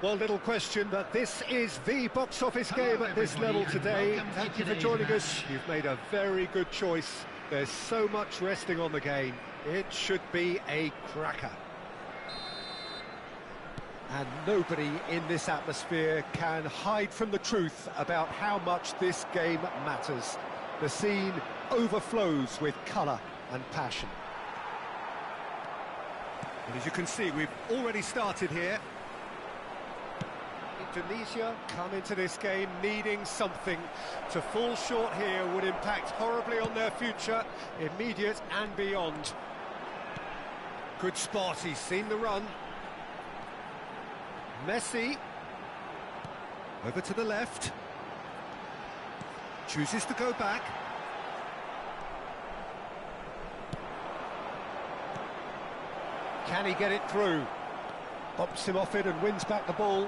Well, little question, but this is the box office game at this level today. Thank you for joining us. You've made a very good choice. There's so much resting on the game. It should be a cracker. And nobody in this atmosphere can hide from the truth about how much this game matters. The scene overflows with colour and passion. And as you can see, we've already started here. Indonesia come into this game needing something. To fall short here would impact horribly on their future, immediate and beyond. Good spot, he's seen the run. Messi. Over to the left. Chooses to go back. Can he get it through? Bumps him off it and wins back the ball.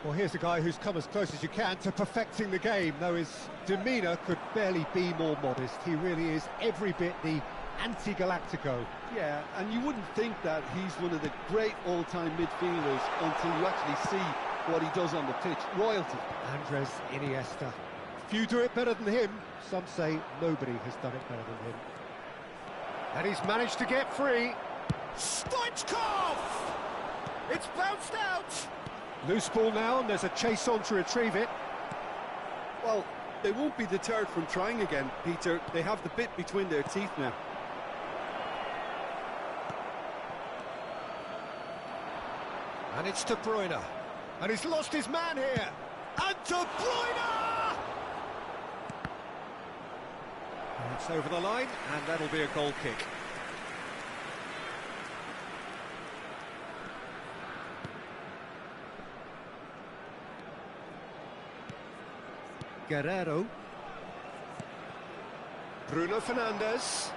Well, here's a guy who's come as close as you can to perfecting the game, though his demeanour could barely be more modest. He really is every bit the anti-Galactico. Yeah, and you wouldn't think that he's one of the great all-time midfielders until you actually see what he does on the pitch. Royalty. Andres Iniesta. Few do it better than him. Some say nobody has done it better than him. And he's managed to get free. Stoichkov! It's bounced out! Loose ball now, and there's a chase on to retrieve it. Well, they won't be deterred from trying again, Peter. They have the bit between their teeth now. And it's De Bruyne. And he's lost his man here. And De Bruyne! And it's over the line, and that'll be a goal kick. Guerrero. Bruno Fernandes.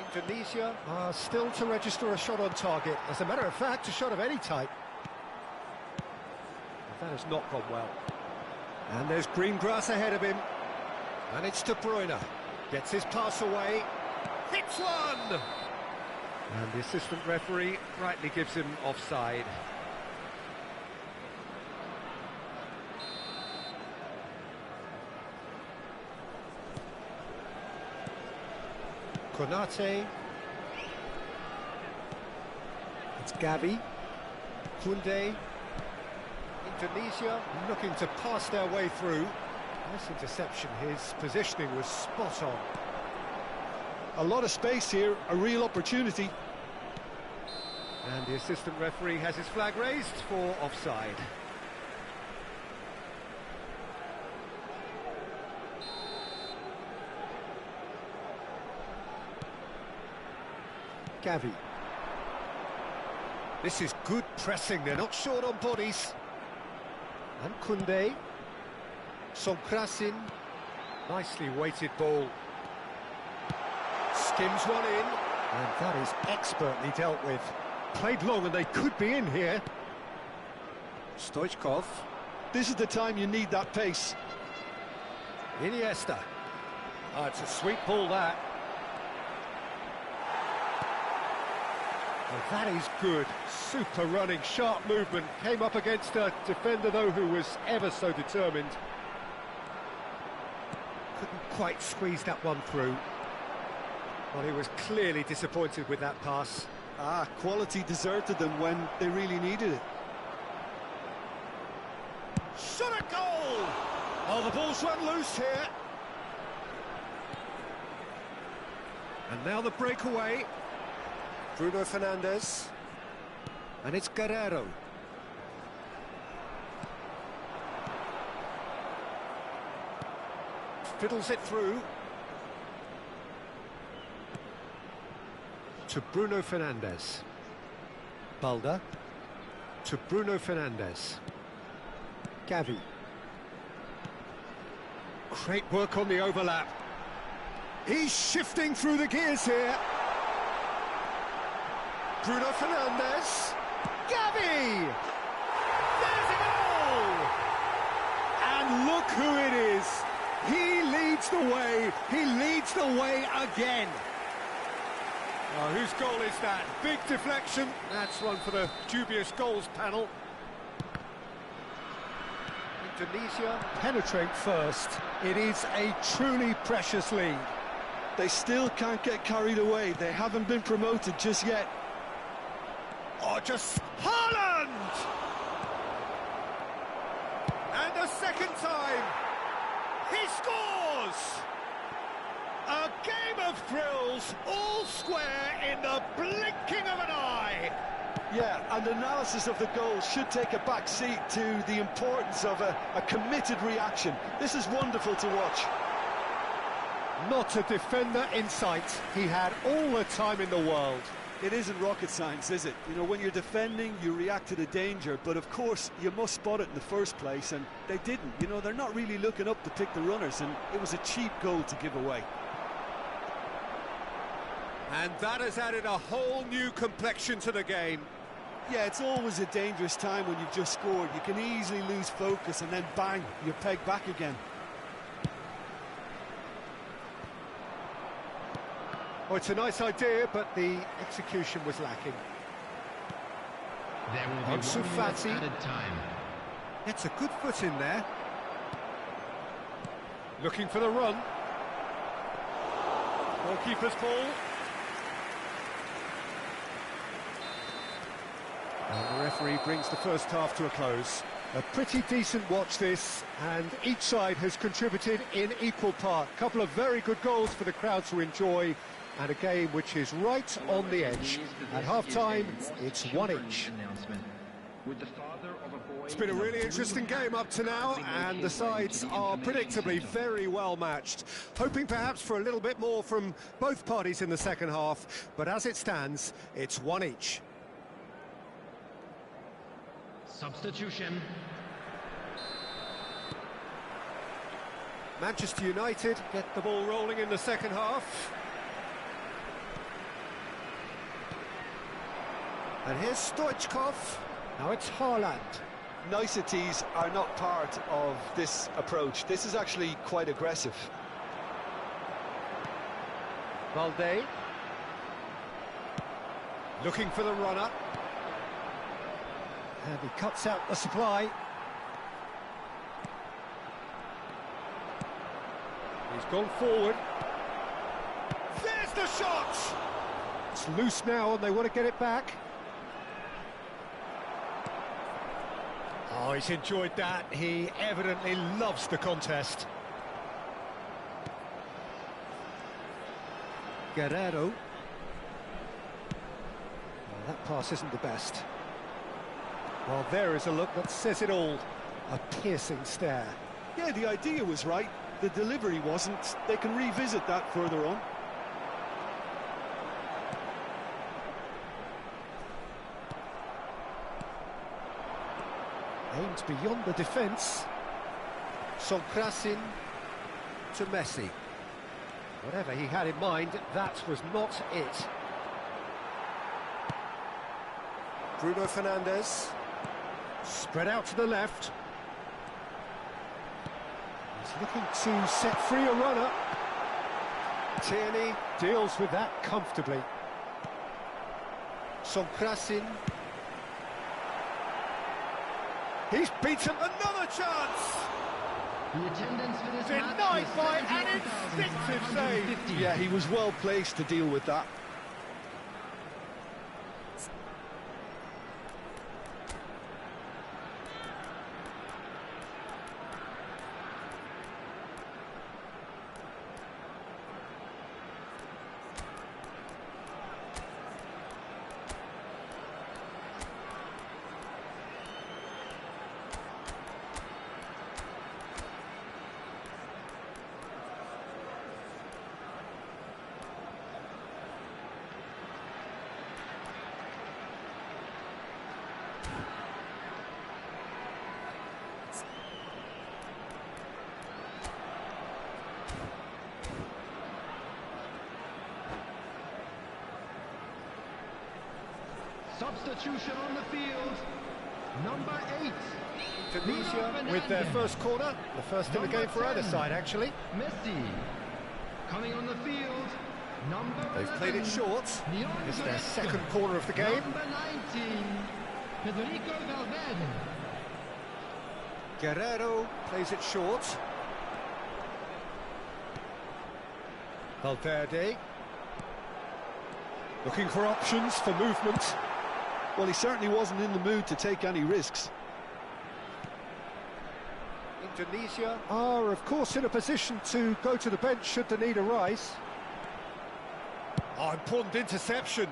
Indonesia are still to register a shot on target. As a matter of fact, a shot of any type. That has not gone well. And there's green grass ahead of him. And it's De Bruyne. Gets his pass away. Hits one! And the assistant referee rightly gives him offside. Konate. It's Gavi. Koundé. Indonesia looking to pass their way through. Nice interception. His positioning was spot on. A lot of space here, a real opportunity. And the assistant referee has his flag raised for offside. Gavi. This is good pressing, they're not short on bodies. And Koundé. Sonkrasin. Nicely weighted ball. Skims one in. And that is expertly dealt with. Played long and they could be in here. Stoichkov. This is the time you need that pace. Iniesta. Oh, it's a sweet ball, that. Well, that is good. Super running, sharp movement. Came up against a defender, though, who was ever so determined. Couldn't quite squeeze that one through. Well, he was clearly disappointed with that pass. Quality deserted them when they really needed it. Shot at goal! Oh, the ball's run loose here. And now the breakaway. Bruno Fernandes. And it's Guerrero. Fiddles it through. To Bruno Fernandes. Balda. To Bruno Fernandes. Gavi. Great work on the overlap. He's shifting through the gears here. Bruno Fernandes. Gavi! There's a goal! And look who it is. He leads the way. He leads the way again. Oh, whose goal is that? Big deflection. That's one for the dubious goals panel. Indonesia penetrate first. It is a truly precious lead. They still can't get carried away. They haven't been promoted just yet. Oh, just Haaland! And a second time, he scores! A game of thrills, all square in the blinking of an eye. Yeah, and analysis of the goal should take a back seat to the importance of a committed reaction. This is wonderful to watch. Not a defender in sight. He had all the time in the world. It isn't rocket science, is it? You know, when you're defending, you react to the danger, but of course, you must spot it in the first place, and they didn't. You know, they're not really looking up to pick the runners, and it was a cheap goal to give away. And that has added a whole new complexion to the game. Yeah, it's always a dangerous time when you've just scored. You can easily lose focus, and then bang, you're pegged back again. Oh, it's a nice idea, but the execution was lacking. There will be Ansu 1 minute Fati added time. gets a good foot in there. Looking for the run. Goalkeeper's ball. And the referee brings the first half to a close. A pretty decent watch this, and each side has contributed in equal part. A couple of very good goals for the crowd to enjoy, and a game which is right on the edge. At half-time, it's 1 each. It's been a really interesting game up to now, and the sides are predictably very well matched. Hoping perhaps for a little bit more from both parties in the second half, but as it stands, it's 1 each. Substitution. Manchester United get the ball rolling in the second half. And here's Stoichkov. Now it's Haaland. Niceties are not part of this approach. This is actually quite aggressive. Valde. Looking for the runner. And he cuts out the supply. He's gone forward. There's the shot! It's loose now and they want to get it back. Oh, he's enjoyed that. He evidently loves the contest. Guerrero. Well, that pass isn't the best. Well, there is a look that says it all. A piercing stare. Yeah, the idea was right. The delivery wasn't. They can revisit that further on. Aims beyond the defence. Sonkrasin to Messi. Whatever he had in mind, that was not it. Bruno Fernandes. Spread out to the left. He's looking to set free a runner. Tierney deals with that comfortably. Sonkrasin. He's beaten another chance. The attendance for this Denied match by was an instinctive save. 78,550. Yeah, he was well placed to deal with that. Substitution on the field. Number 8. Tunisia with their first corner. The first in the game for either side, actually. Messi. Coming on the field. They've played it short. It's their second corner of the game. Number 19, Federico Valverde. Guerrero plays it short. Valverde. Looking for options for movement. Well, he certainly wasn't in the mood to take any risks. Indonesia are, of course, in a position to go to the bench should the need arise. Oh, important interception.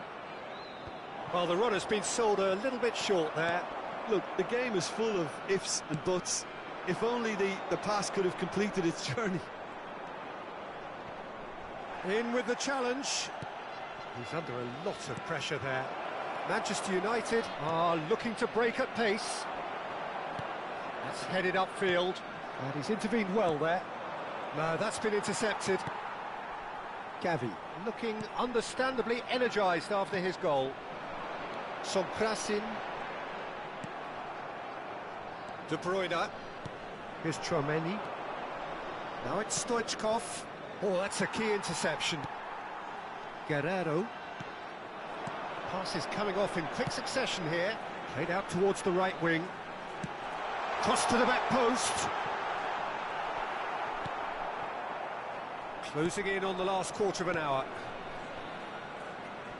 Well, the runner's been sold a little bit short there. Look, the game is full of ifs and buts. If only the pass could have completed its journey. In with the challenge. He's under a lot of pressure there. Manchester United are looking to break at pace. That's headed upfield. And he's intervened well there. No, that's been intercepted. Gavi looking understandably energised after his goal. Sonkrasin. De Bruyne. Here's Chouameni. Now it's Stoichkov. Oh, that's a key interception. Guerrero. Pass is coming off in quick succession here. Played out towards the right wing. Cross to the back post. Closing in on the last quarter of an hour.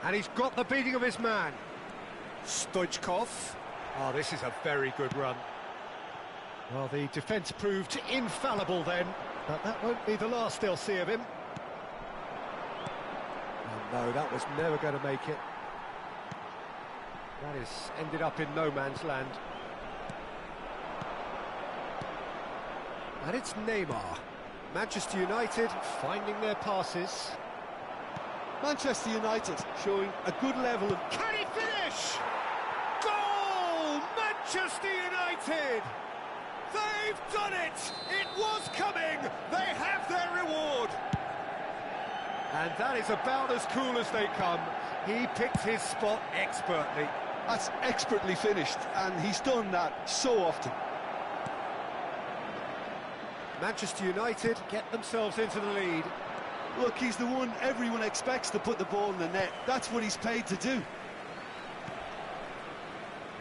And he's got the beating of his man. Stoichkov. Oh, this is a very good run. Well, the defence proved infallible then, but that won't be the last they'll see of him. Oh, no, that was never going to make it. That is ended up in no man's land. And it's Neymar. Manchester United finding their passes. Manchester United showing a good level of... Can he finish? Goal! Manchester United! They've done it! It was coming! They have their reward! And that is about as cool as they come. He picked his spot expertly. That's expertly finished, and he's done that so often. Manchester United get themselves into the lead. Look, he's the one everyone expects to put the ball in the net. That's what he's paid to do.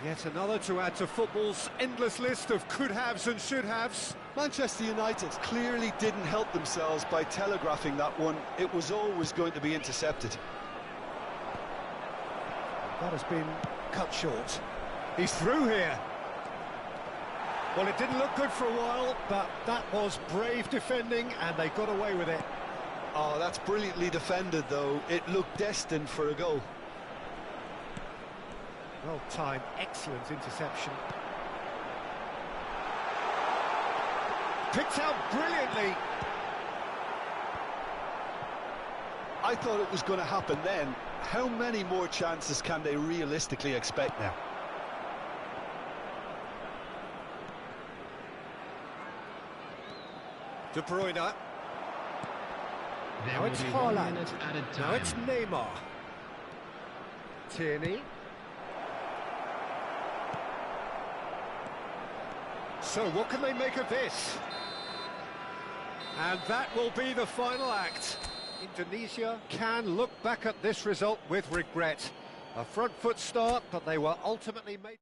Yet another to add to football's endless list of could-haves and should-haves. Manchester United clearly didn't help themselves by telegraphing that one. It was always going to be intercepted. That has been cut short. He's through here. Well, it didn't look good for a while, but that was brave defending, and they got away with it. Oh, that's brilliantly defended, though. It looked destined for a goal. Well-timed, excellent interception. Picked out brilliantly. I thought it was going to happen then. How many more chances can they realistically expect now? De Bruyne. There Now will it's be 1 Haaland. minute added Now time. it's Neymar. Tierney. So what can they make of this? And that will be the final act. Indonesia can look back at this result with regret. A front foot start, but they were ultimately made...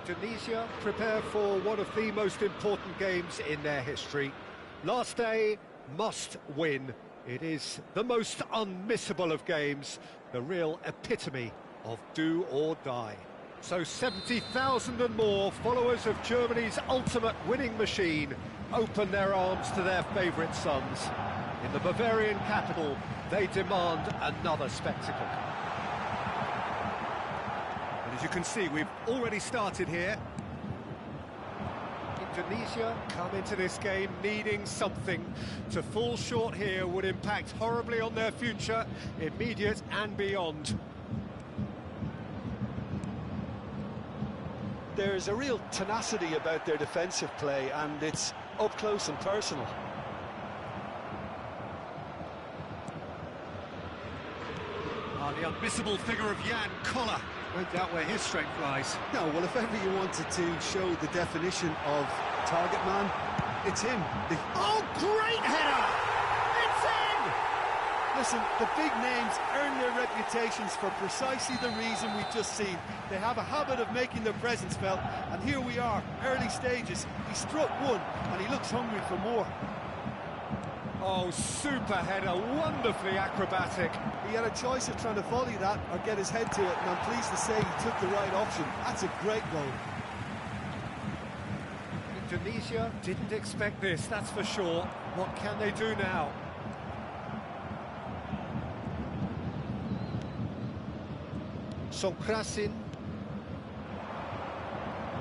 Indonesia prepare for one of the most important games in their history. Last day, must win. It is the most unmissable of games, the real epitome of do or die. So 70,000 and more followers of Germany's ultimate winning machine open their arms to their favourite sons. In the Bavarian capital, they demand another spectacle. And as you can see, we've already started here. Indonesia come into this game needing something. To fall short here would impact horribly on their future, immediate and beyond. There's a real tenacity about their defensive play, and it's up close and personal. The unmissable figure of Jan Koller. No doubt where his strength lies. No, well, if ever you wanted to show the definition of target man, it's him. Oh, great header! It's in! Listen, the big names earn their reputations for precisely the reason we've just seen. They have a habit of making their presence felt, and here we are, early stages. He struck one, and he looks hungry for more. Oh, super header, wonderfully acrobatic. He had a choice of trying to volley that or get his head to it, and I'm pleased to say he took the right option. That's a great goal. Indonesia didn't expect this, that's for sure. What can they do now? Sokrasin.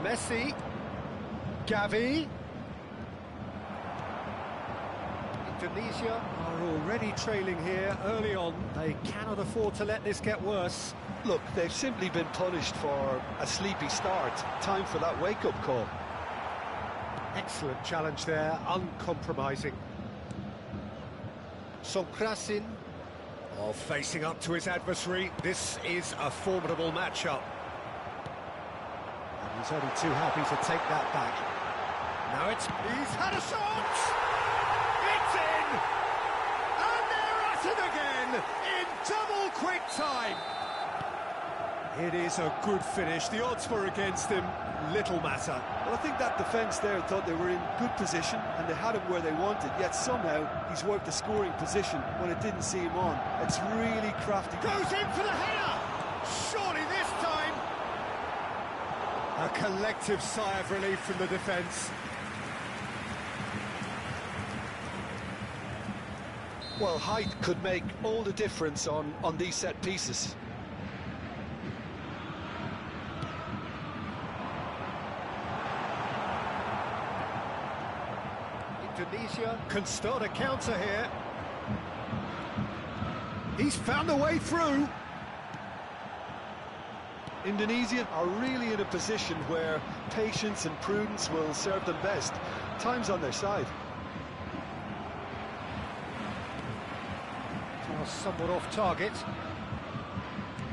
Messi. Gavi. Indonesia are already trailing here early on. They cannot afford to let this get worse. Look, they've simply been punished for a sleepy start. Time for that wake-up call. Excellent challenge there, uncompromising. Sokrasin. Oh, facing up to his adversary. This is a formidable matchup. And he's only too happy to take that back. Now he's had a shot! It's in! And they're at it again in double quick time. It is a good finish. The odds were against him. Little matter. Well, I think that defence there thought they were in good position and they had him where they wanted, yet somehow he's worked a scoring position when it didn't see him on. It's really crafty. Goes in for the header! Surely this time! A collective sigh of relief from the defence. Well, height could make all the difference on these set pieces. Indonesia can start a counter here. He's found a way through. Indonesia are really in a position where patience and prudence will serve them best. Time's on their side. Somewhat off target.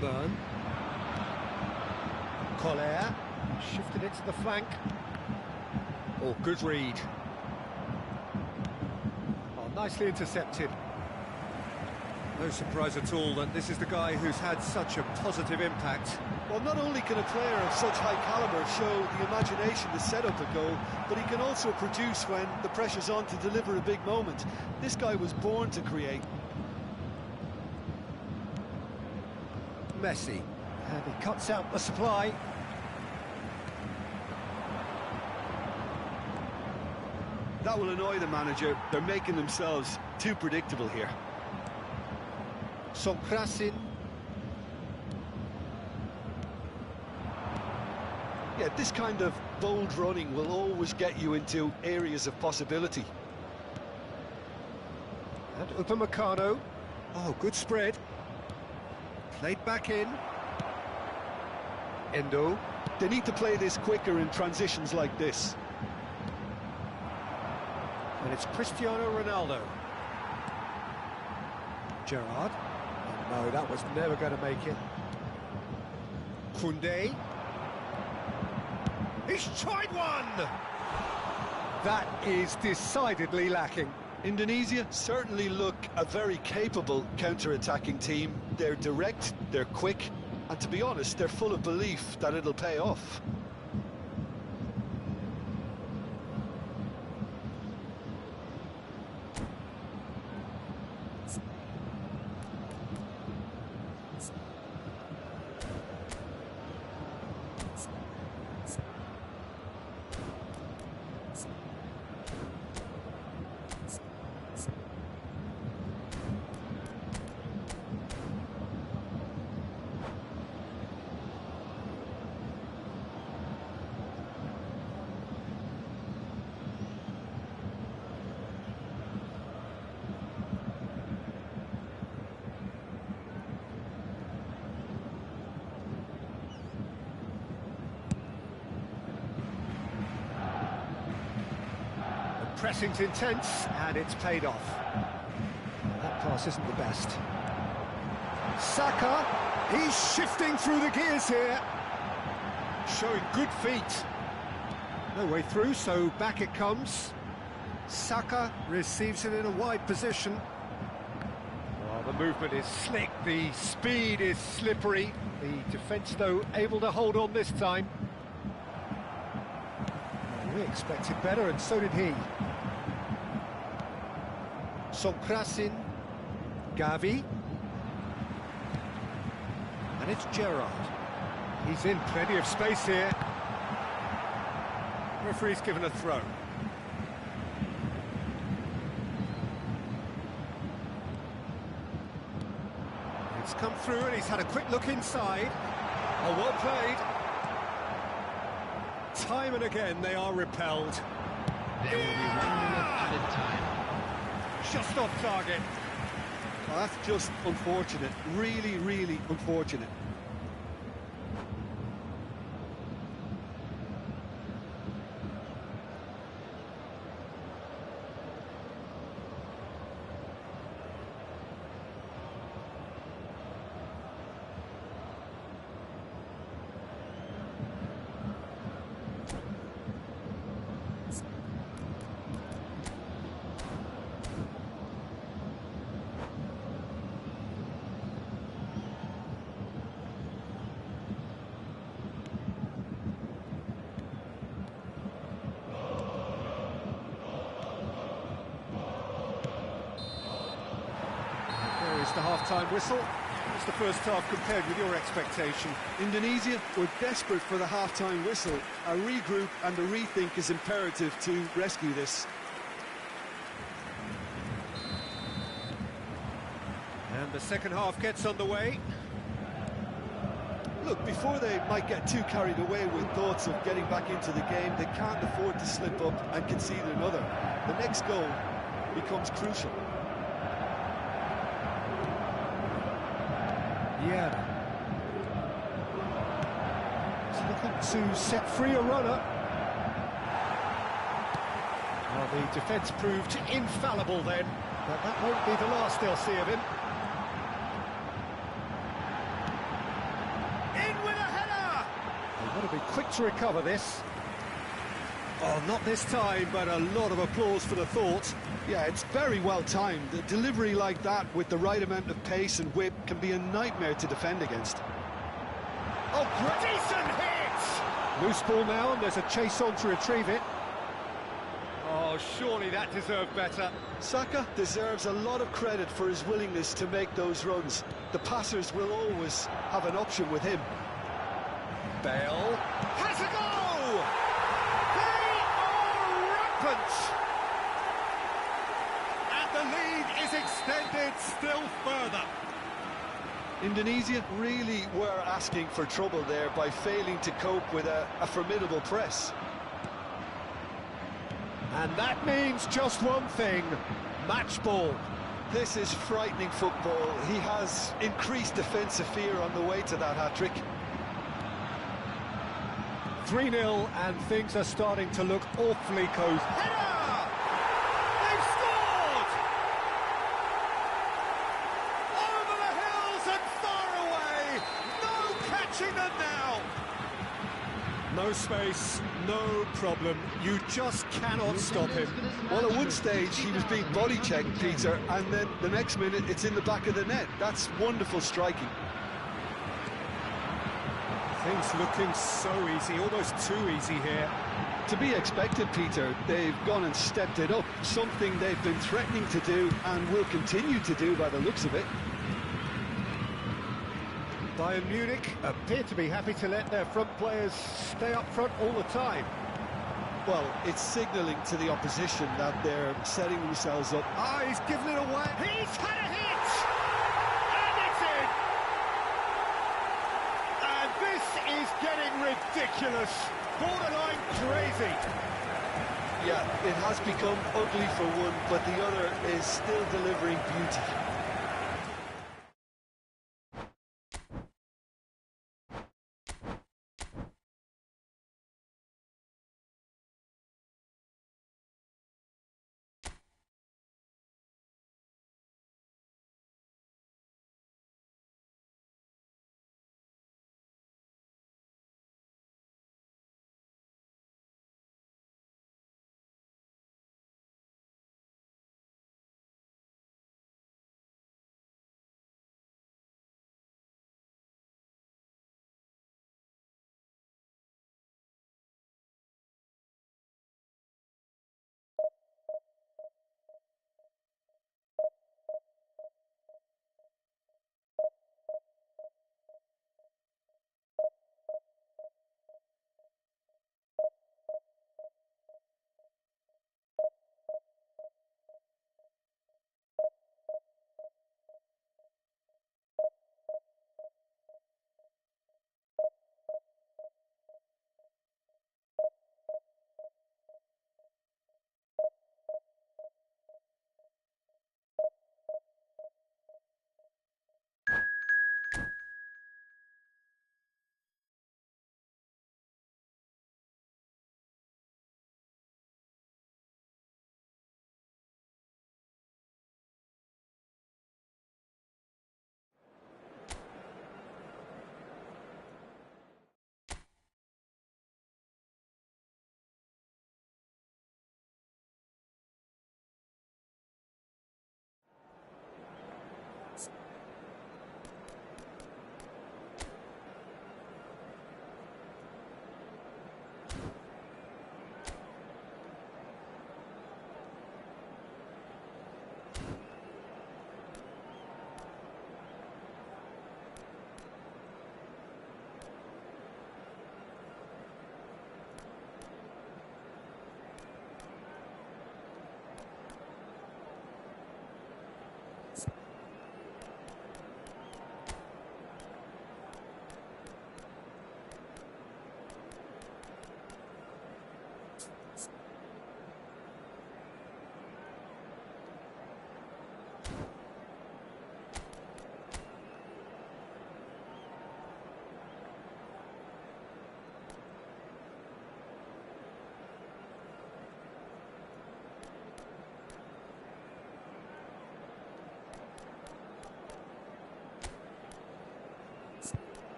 Byrne. Koller shifted it to the flank. Oh, good read. Oh, nicely intercepted. No surprise at all that this is the guy who's had such a positive impact. Well, not only can a player of such high calibre show the imagination to set up a goal, but he can also produce when the pressure's on to deliver a big moment. This guy was born to create. Messi, and he cuts out the supply. That will annoy the manager. They're making themselves too predictable here. Sokrasin. Yeah, this kind of bold running will always get you into areas of possibility. And Upamecano. Oh, good spread. Played back in. Endo. They need to play this quicker in transitions like this. And it's Cristiano Ronaldo. Gerrard. Oh, no, that was never going to make it. Koundé. He's tried one! That is decidedly lacking. Indonesia certainly look a very capable counter-attacking team. They're direct, they're quick, and to be honest, they're full of belief that it'll pay off. pressing's intense, and it's paid off. That pass isn't the best. Saka, he's shifting through the gears here. Showing good feet. No way through, so back it comes. Saka receives it in a wide position. The movement is slick, the speed is slippery. The defence, though, able to hold on this time. We expected better, and so did he. Sokrasin, Gavi. And it's Gerrard. He's in plenty of space here. Referee's given a throw. It's come through and he's had a quick look inside. Oh, well played. Time and again they are repelled. There will be 1 minute added time. Just off target. Well, that's just unfortunate. Really, really unfortunate. The half-time whistle. What's the first half compared with your expectation? Indonesia were desperate for the half-time whistle. A regroup and a rethink is imperative to rescue this. And the second half gets underway. Look, before they might get too carried away with thoughts of getting back into the game, they can't afford to slip up and concede another. The next goal becomes crucial. Yeah. He's looking to set free a runner. Well, the defence proved infallible then, but that won't be the last they'll see of him. In with a header! They've got to be quick to recover this. Oh, not this time, but a lot of applause for the thought. Yeah, it's very well timed. A delivery like that with the right amount of pace and whip can be a nightmare to defend against. Oh, decent hit! Loose ball now, and there's a chase on to retrieve it. Oh, surely that deserved better. Saka deserves a lot of credit for his willingness to make those runs. The passers will always have an option with him. Bale has a go! They are rampant! The lead is extended still further. Indonesia really were asking for trouble there by failing to cope with a formidable press. And that means just one thing, match ball. This is frightening football. He has increased defensive fear on the way to that hat-trick. 3-0 and things are starting to look awfully cozy. Header! They've scored! Over the hills and far away! No catching them now! No space, no problem. You just cannot stop him. Well, at one stage he was being body-checked, Peter, and then the next minute it's in the back of the net. That's wonderful striking. Things looking so easy, almost too easy here. To be expected, Peter. They've gone and stepped it up, something they've been threatening to do and will continue to do by the looks of it. Bayern Munich appear to be happy to let their front players stay up front all the time. Well, it's signalling to the opposition that they're setting themselves up. Ah, he's given it away. He's had a hit! And it's in! And this is getting ridiculous. Borderline crazy. Yeah, it has become ugly for one, but the other is still delivering beauty.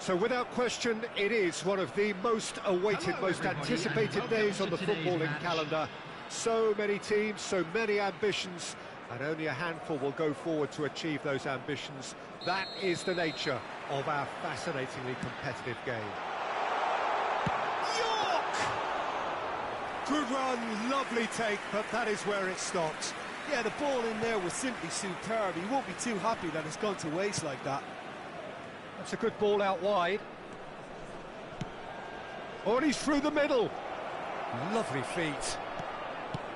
So without question, it is one of the most awaited, Hello, most everybody, anticipated and days on welcome the to today's footballing match. calendar. So many teams, so many ambitions, and only a handful will go forward to achieve those ambitions. That is the nature of our fascinatingly competitive game. York! Good run, lovely take, but that is where it stopped. Yeah, the ball in there was simply superb. He won't be too happy that it's gone to waste like that. That's a good ball out wide. Oh, and he's through the middle. Lovely feet.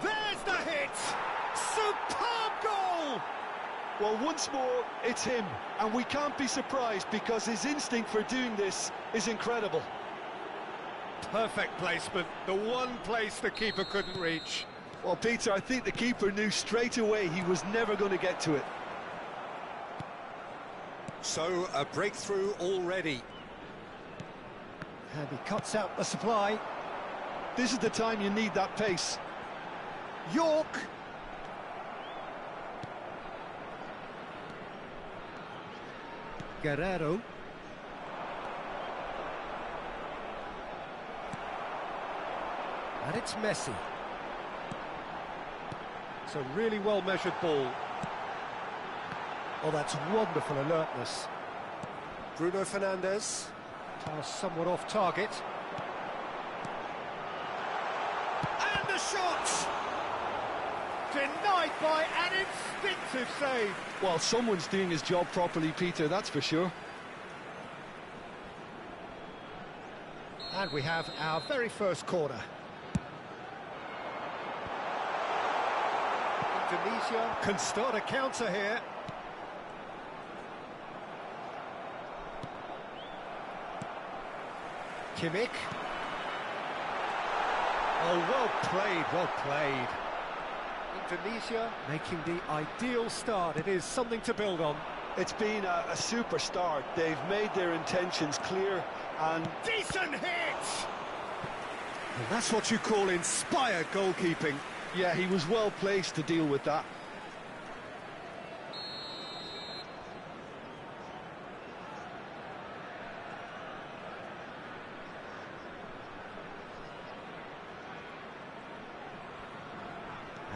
There's the hit! Superb goal! Well, once more, it's him. And we can't be surprised because his instinct for doing this is incredible. Perfect placement, the one place the keeper couldn't reach. Well, Peter, I think the keeper knew straight away he was never going to get to it. So, a breakthrough already. And he cuts out the supply. This is the time you need that pace. York! Guerrero. And it's Messi. It's a really well-measured ball. Oh, that's wonderful alertness. Bruno Fernandes. Pass somewhat off target. And the shot! Denied by an instinctive save. Well, someone's doing his job properly, Peter, that's for sure. And we have our very first corner. Indonesia can start a counter here. Kimmich. Oh, well played, well played. Indonesia making the ideal start. It is something to build on. It's been a super start. They've made their intentions clear and... Decent hit! And that's what you call inspired goalkeeping. Yeah, he was well placed to deal with that.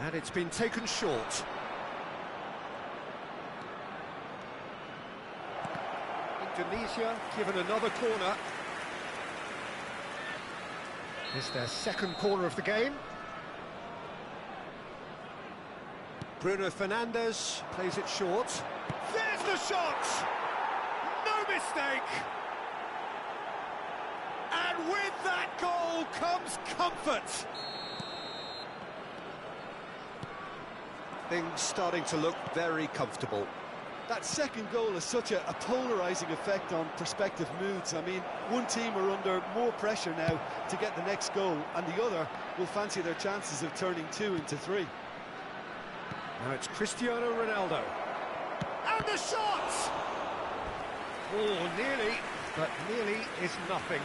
And it's been taken short. Indonesia given another corner. It's their second corner of the game. Bruno Fernandes plays it short. There's the shot! No mistake! And with that goal comes comfort! Things starting to look very comfortable. That second goal has such a polarising effect on prospective moods. I mean, one team are under more pressure now to get the next goal, and the other will fancy their chances of turning 2 into 3. Now it's Cristiano Ronaldo. And the shot! Oh, nearly, but nearly is nothing.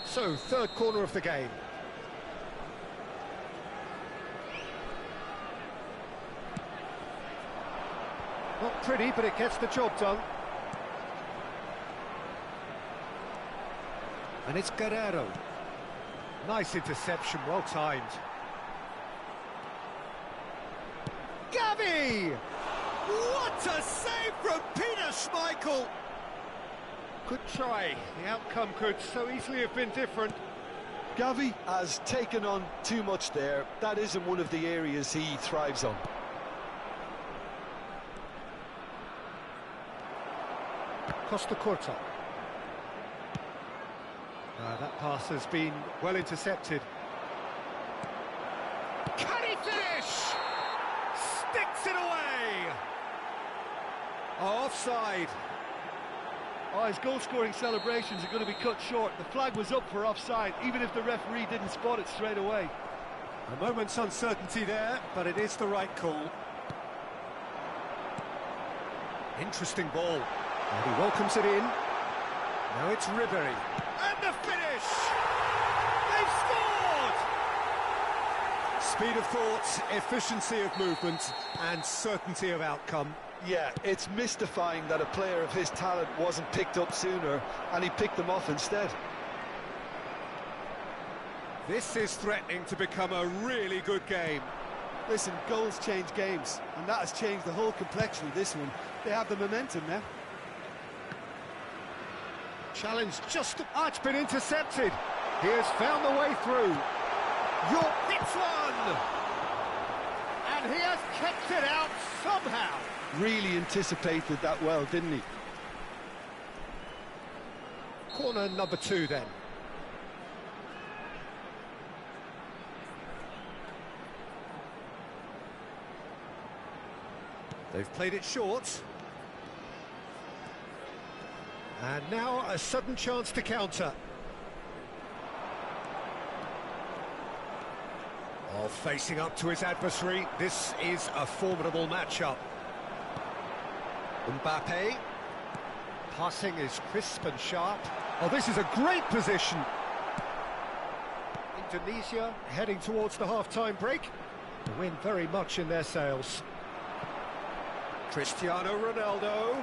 So, third corner of the game. Not pretty, but it gets the job done. And it's Guerrero. Nice interception, well timed. Gavi! What a save from Peter Schmeichel! Good try. The outcome could so easily have been different. Gavi has taken on too much there. That isn't one of the areas he thrives on. Costa Curta. That pass has been well intercepted. Can he finish? Sticks it away! Oh, offside. Oh, his goal-scoring celebrations are going to be cut short. The flag was up for offside, even if the referee didn't spot it straight away. A moment's uncertainty there, but it is the right call. Interesting ball. And he welcomes it in. Now it's Ribery. And the finish! They've scored! Speed of thought, efficiency of movement, and certainty of outcome. Yeah, it's mystifying that a player of his talent wasn't picked up sooner, and he picked them off instead. This is threatening to become a really good game. Listen, goals change games, and that has changed the whole complexion of this one. They have the momentum now. Challenge just... Oh, it's been intercepted. He has found the way through. York hits one! And he has kept it out somehow. Really anticipated that well, didn't he? Corner number 2 then. They've played it short. And now a sudden chance to counter. Oh, facing up to his adversary, this is a formidable matchup. Mbappe. Passing is crisp and sharp. Oh, this is a great position. Indonesia heading towards the half-time break. The wind very much in their sails. Cristiano Ronaldo.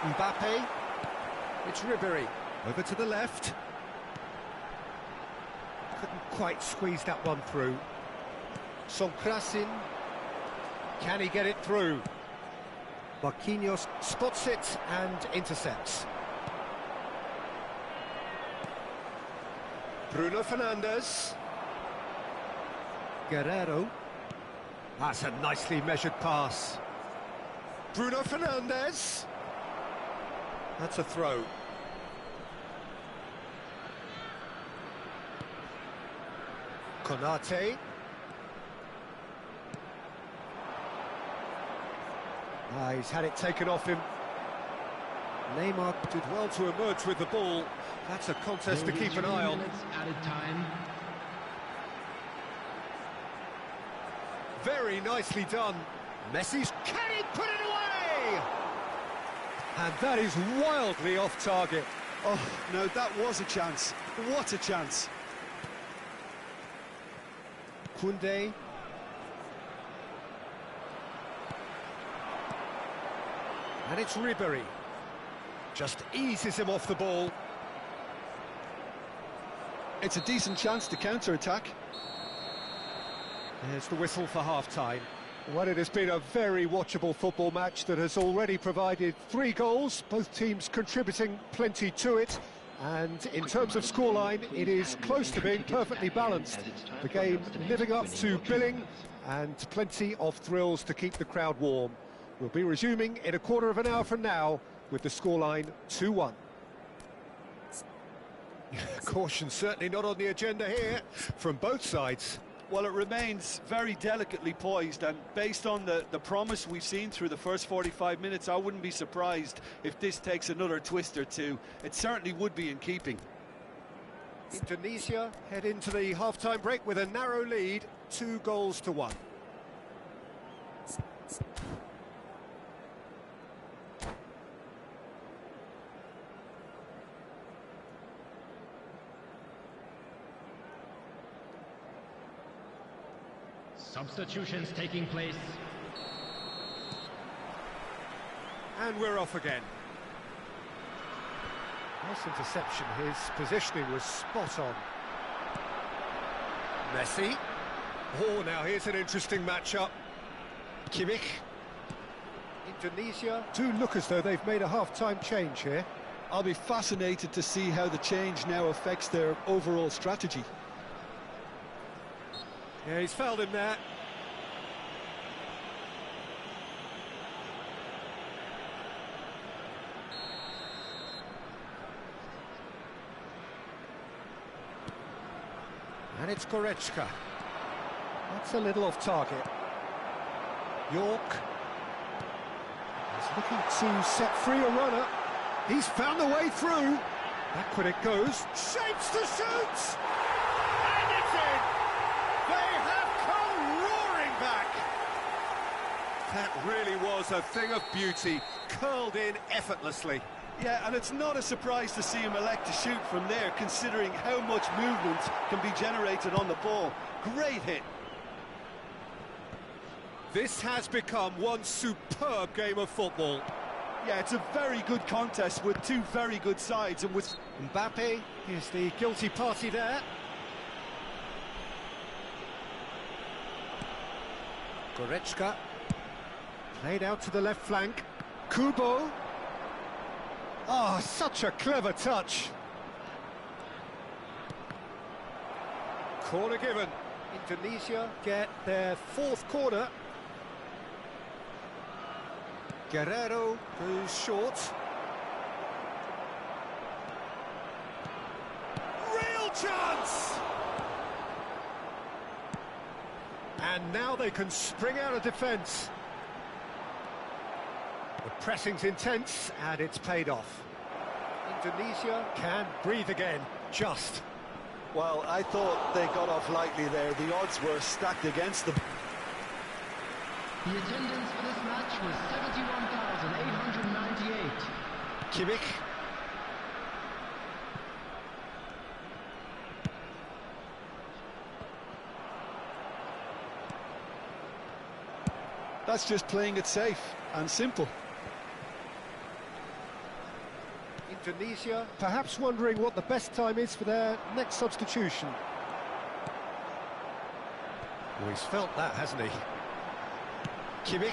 Mbappe. It's Ribéry. Over to the left. Couldn't quite squeeze that one through. Sonkrasin. Can he get it through? Marquinhos spots it and intercepts. Bruno Fernandes. Guerrero. That's a nicely measured pass. Bruno Fernandes. That's a throw. Konate. He's had it taken off him. Neymar did well to emerge with the ball. That's a contest to keep an eye on. Added time. Very nicely done. Messi's... Can he put it away? And that is wildly off target. Oh, no, that was a chance. What a chance. Koundé. And it's Ribéry. Just eases him off the ball. It's a decent chance to counter-attack. There's the whistle for half-time. Well, it has been a very watchable football match that has already provided 3 goals, both teams contributing plenty to it. And in terms of scoreline, it is close to being perfectly balanced. The game living up to billing and plenty of thrills to keep the crowd warm. We'll be resuming in a quarter of an hour from now with the scoreline 2-1. Caution certainly not on the agenda here from both sides. Well, it remains very delicately poised, and based on the promise we've seen through the first 45 minutes, I wouldn't be surprised if this takes another twist or two. It certainly would be in keeping. Indonesia head into the half-time break with a narrow lead, 2-1. Substitutions taking place. And we're off again. Nice interception, his positioning was spot on. Messi. Oh, now here's an interesting matchup. Kimmich. Indonesia do look as though they've made a half-time change here. I'll be fascinated to see how the change now affects their overall strategy. Yeah, he's fouled him there. And it's Goretzka. That's a little off target. York. He's looking to set free a runner. He's found the way through. Backward it goes. Shapes to shoot! And it's in! They have come roaring back! That really was a thing of beauty, curled in effortlessly. Yeah, and it's not a surprise to see him elect to shoot from there, considering how much movement can be generated on the ball. Great hit. This has become one superb game of football. Yeah, it's a very good contest with two very good sides, and with Mbappe is the guilty party there. Goretzka played out to the left flank. Kubo. Oh, such a clever touch. Corner given. Indonesia get their fourth corner. Guerrero goes short. Real chance! And now they can spring out of defence. The pressing's intense, and it's paid off. Indonesia can breathe again, just. Well, I thought they got off lightly there. The odds were stacked against them. The attendance for this match was 71,898. Kimmich. That's just playing it safe and simple. Indonesia perhaps wondering what the best time is for their next substitution. Well, he's felt that, hasn't he? Kimmich.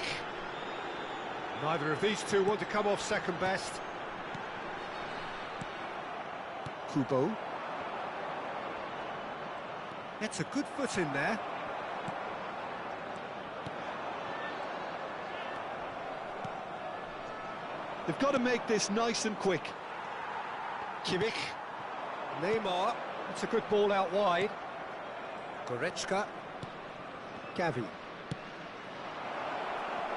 Neither of these two want to come off second best. Kubo. Gets a good foot in there. They've got to make this nice and quick. Kimmich. Neymar. That's a good ball out wide. Goretzka. Gavi.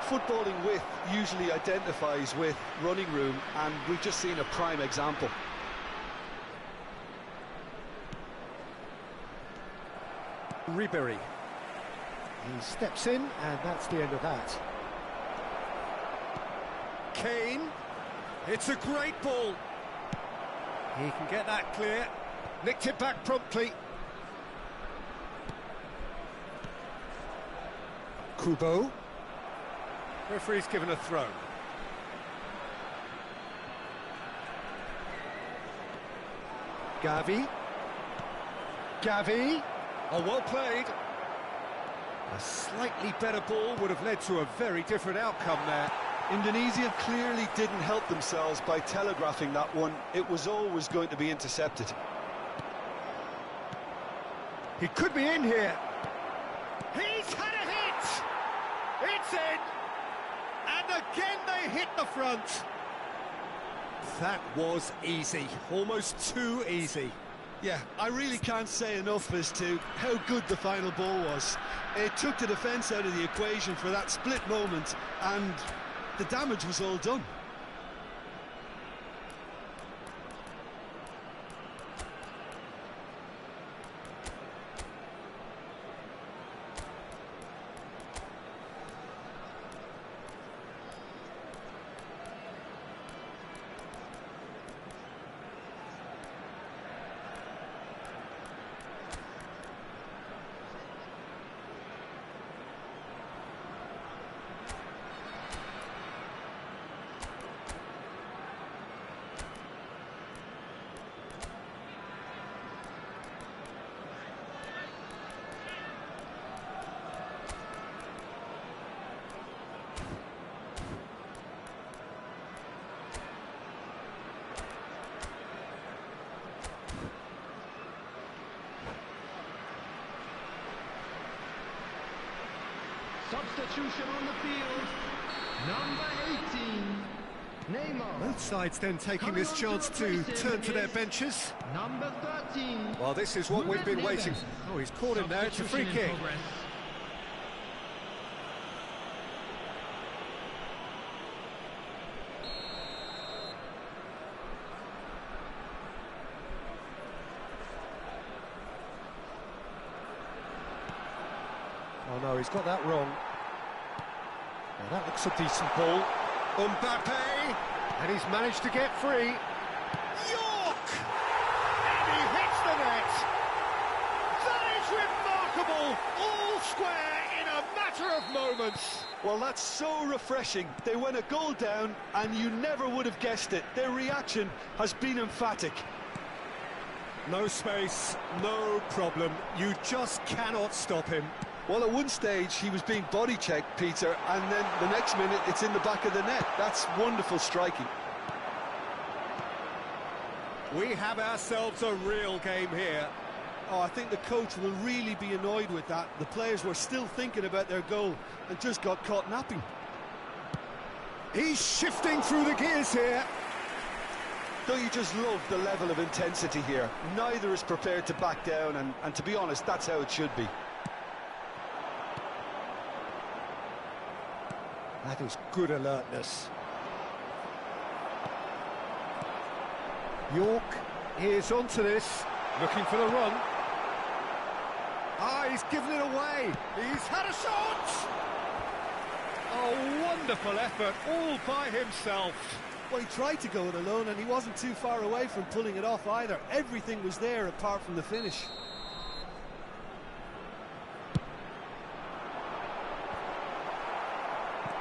Footballing width usually identifies with running room, and we've just seen a prime example. Ribery. He steps in, and that's the end of that. Kane. It's a great ball. He can get that clear. Nicked it back promptly. Kubo. Referee's given a throw. Gavi. Gavi. Oh, well played. A slightly better ball would have led to a very different outcome there. Indonesia clearly didn't help themselves by telegraphing that one. It was always going to be intercepted. He could be in here. He's had a hit! It's in! And again they hit the front. That was easy, almost too easy. Yeah, I really can't say enough as to how good the final ball was. It took the defence out of the equation for that split moment, and the damage was all done. Substitution on the field. Number 18, Neymar. Both sides then taking this chance to turn to their benches. Number 13. Well, this is what we've been waiting for. Oh, he's caught him there. It's a free kick. Oh no, he's got that wrong. Now that looks a decent ball. Mbappe, and he's managed to get free. York! And he hits the net! That is remarkable! all square in a matter of moments. Well, that's so refreshing. They went a goal down, and you never would have guessed it. Their reaction has been emphatic. No space, no problem. You just cannot stop him. Well, at one stage, he was being body-checked, Peter, and then the next minute, it's in the back of the net. That's wonderful striking. We have ourselves a real game here. Oh, I think the coach will really be annoyed with that. The players were still thinking about their goal and just got caught napping. He's shifting through the gears here. Don't you just love the level of intensity here? Neither is prepared to back down, and to be honest, that's how it should be. That is good alertness. York is onto this, looking for the run. Ah, he's given it away. He's had a shot! A wonderful effort, all by himself. Well, he tried to go it alone, and he wasn't too far away from pulling it off either. Everything was there apart from the finish.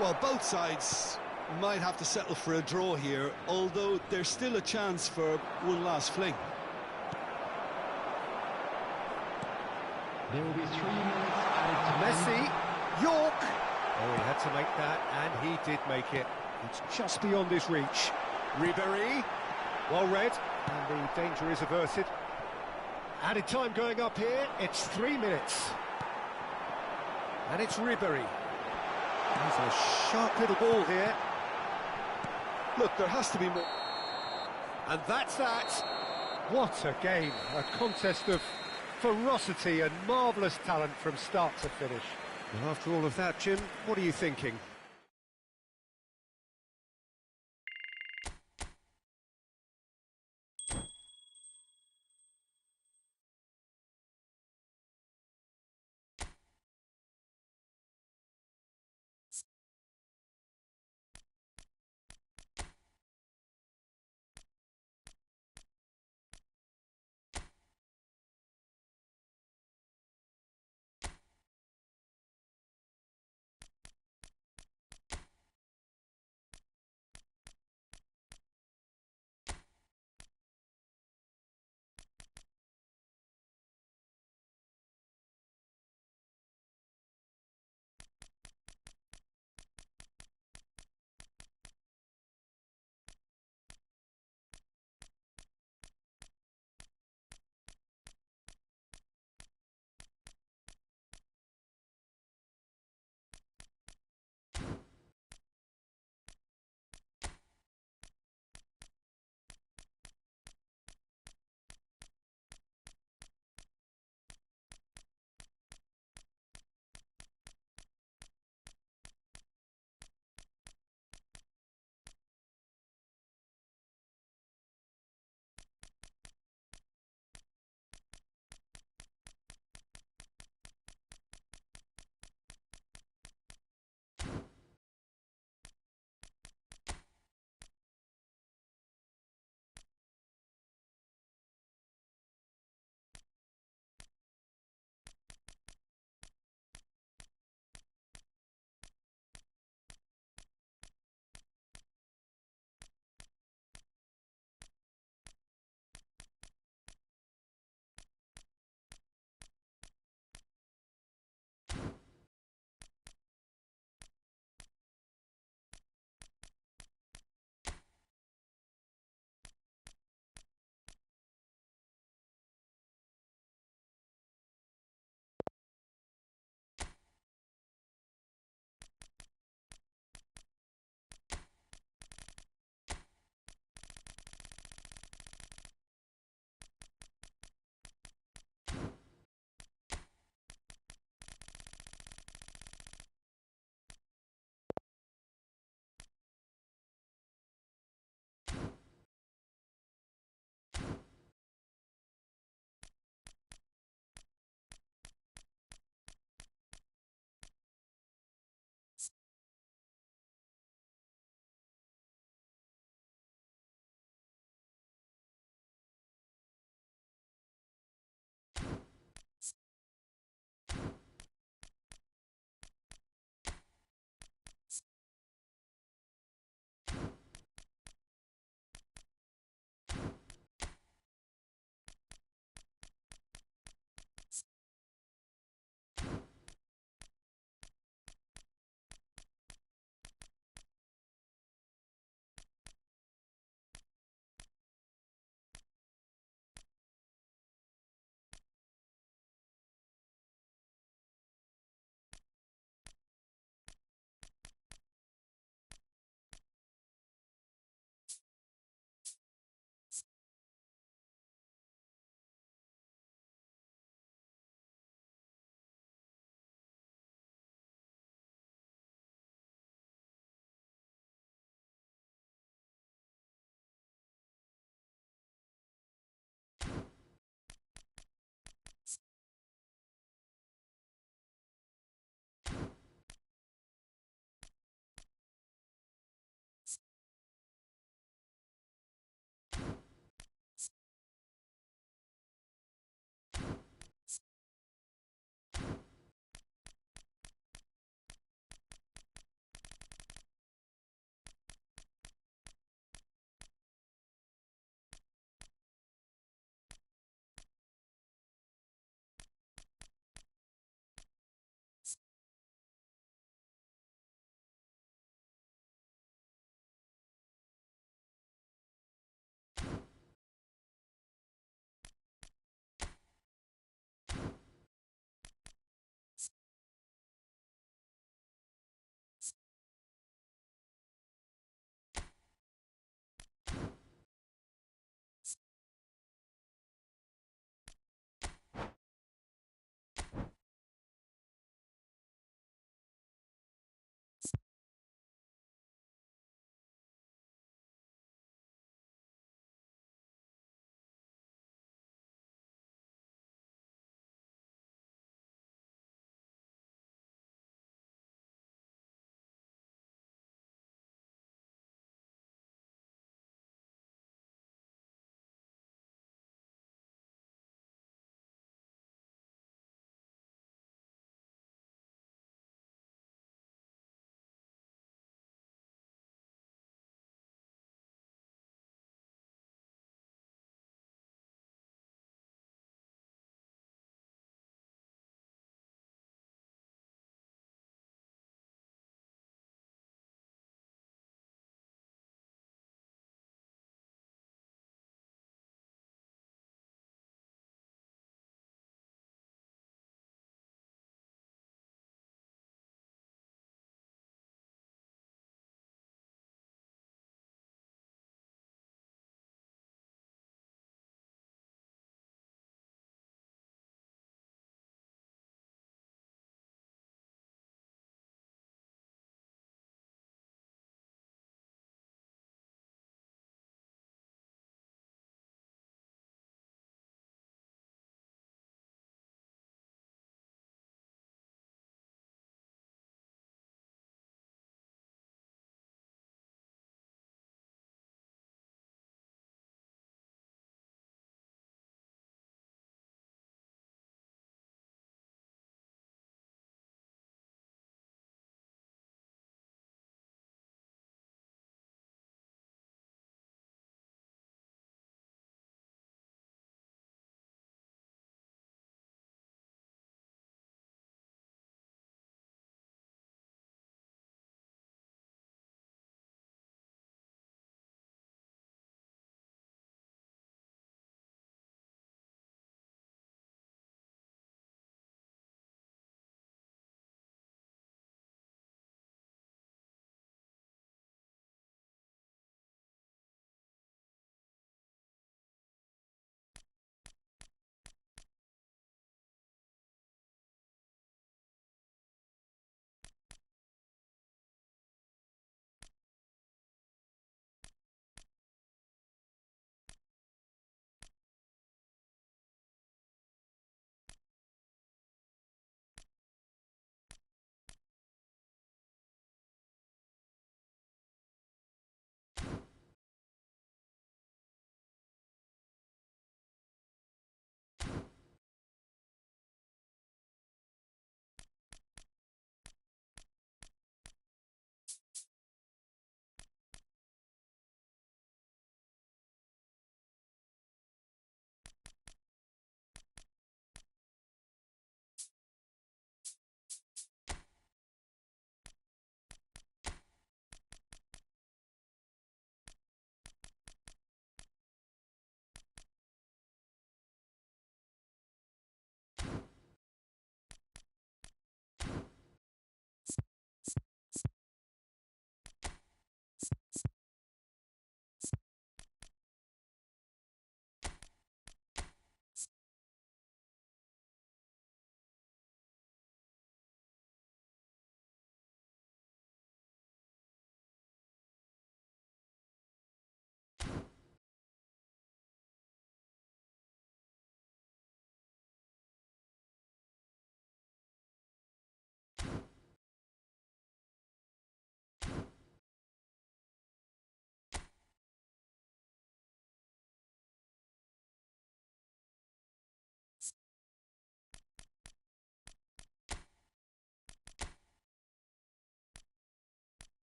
Well, both sides might have to settle for a draw here, although there's still a chance for one last fling. There will be 3 minutes added to Messi, York. Oh, he had to make that, and he did make it. It's just beyond his reach. Ribéry, well read, and the danger is averted. Added time going up here, it's 3 minutes. And it's Ribéry. He's a sharp little ball here. Look, there has to be more. And that's that. What a game. A contest of ferocity and marvellous talent from start to finish. Well, after all of that, Jim, what are you thinking?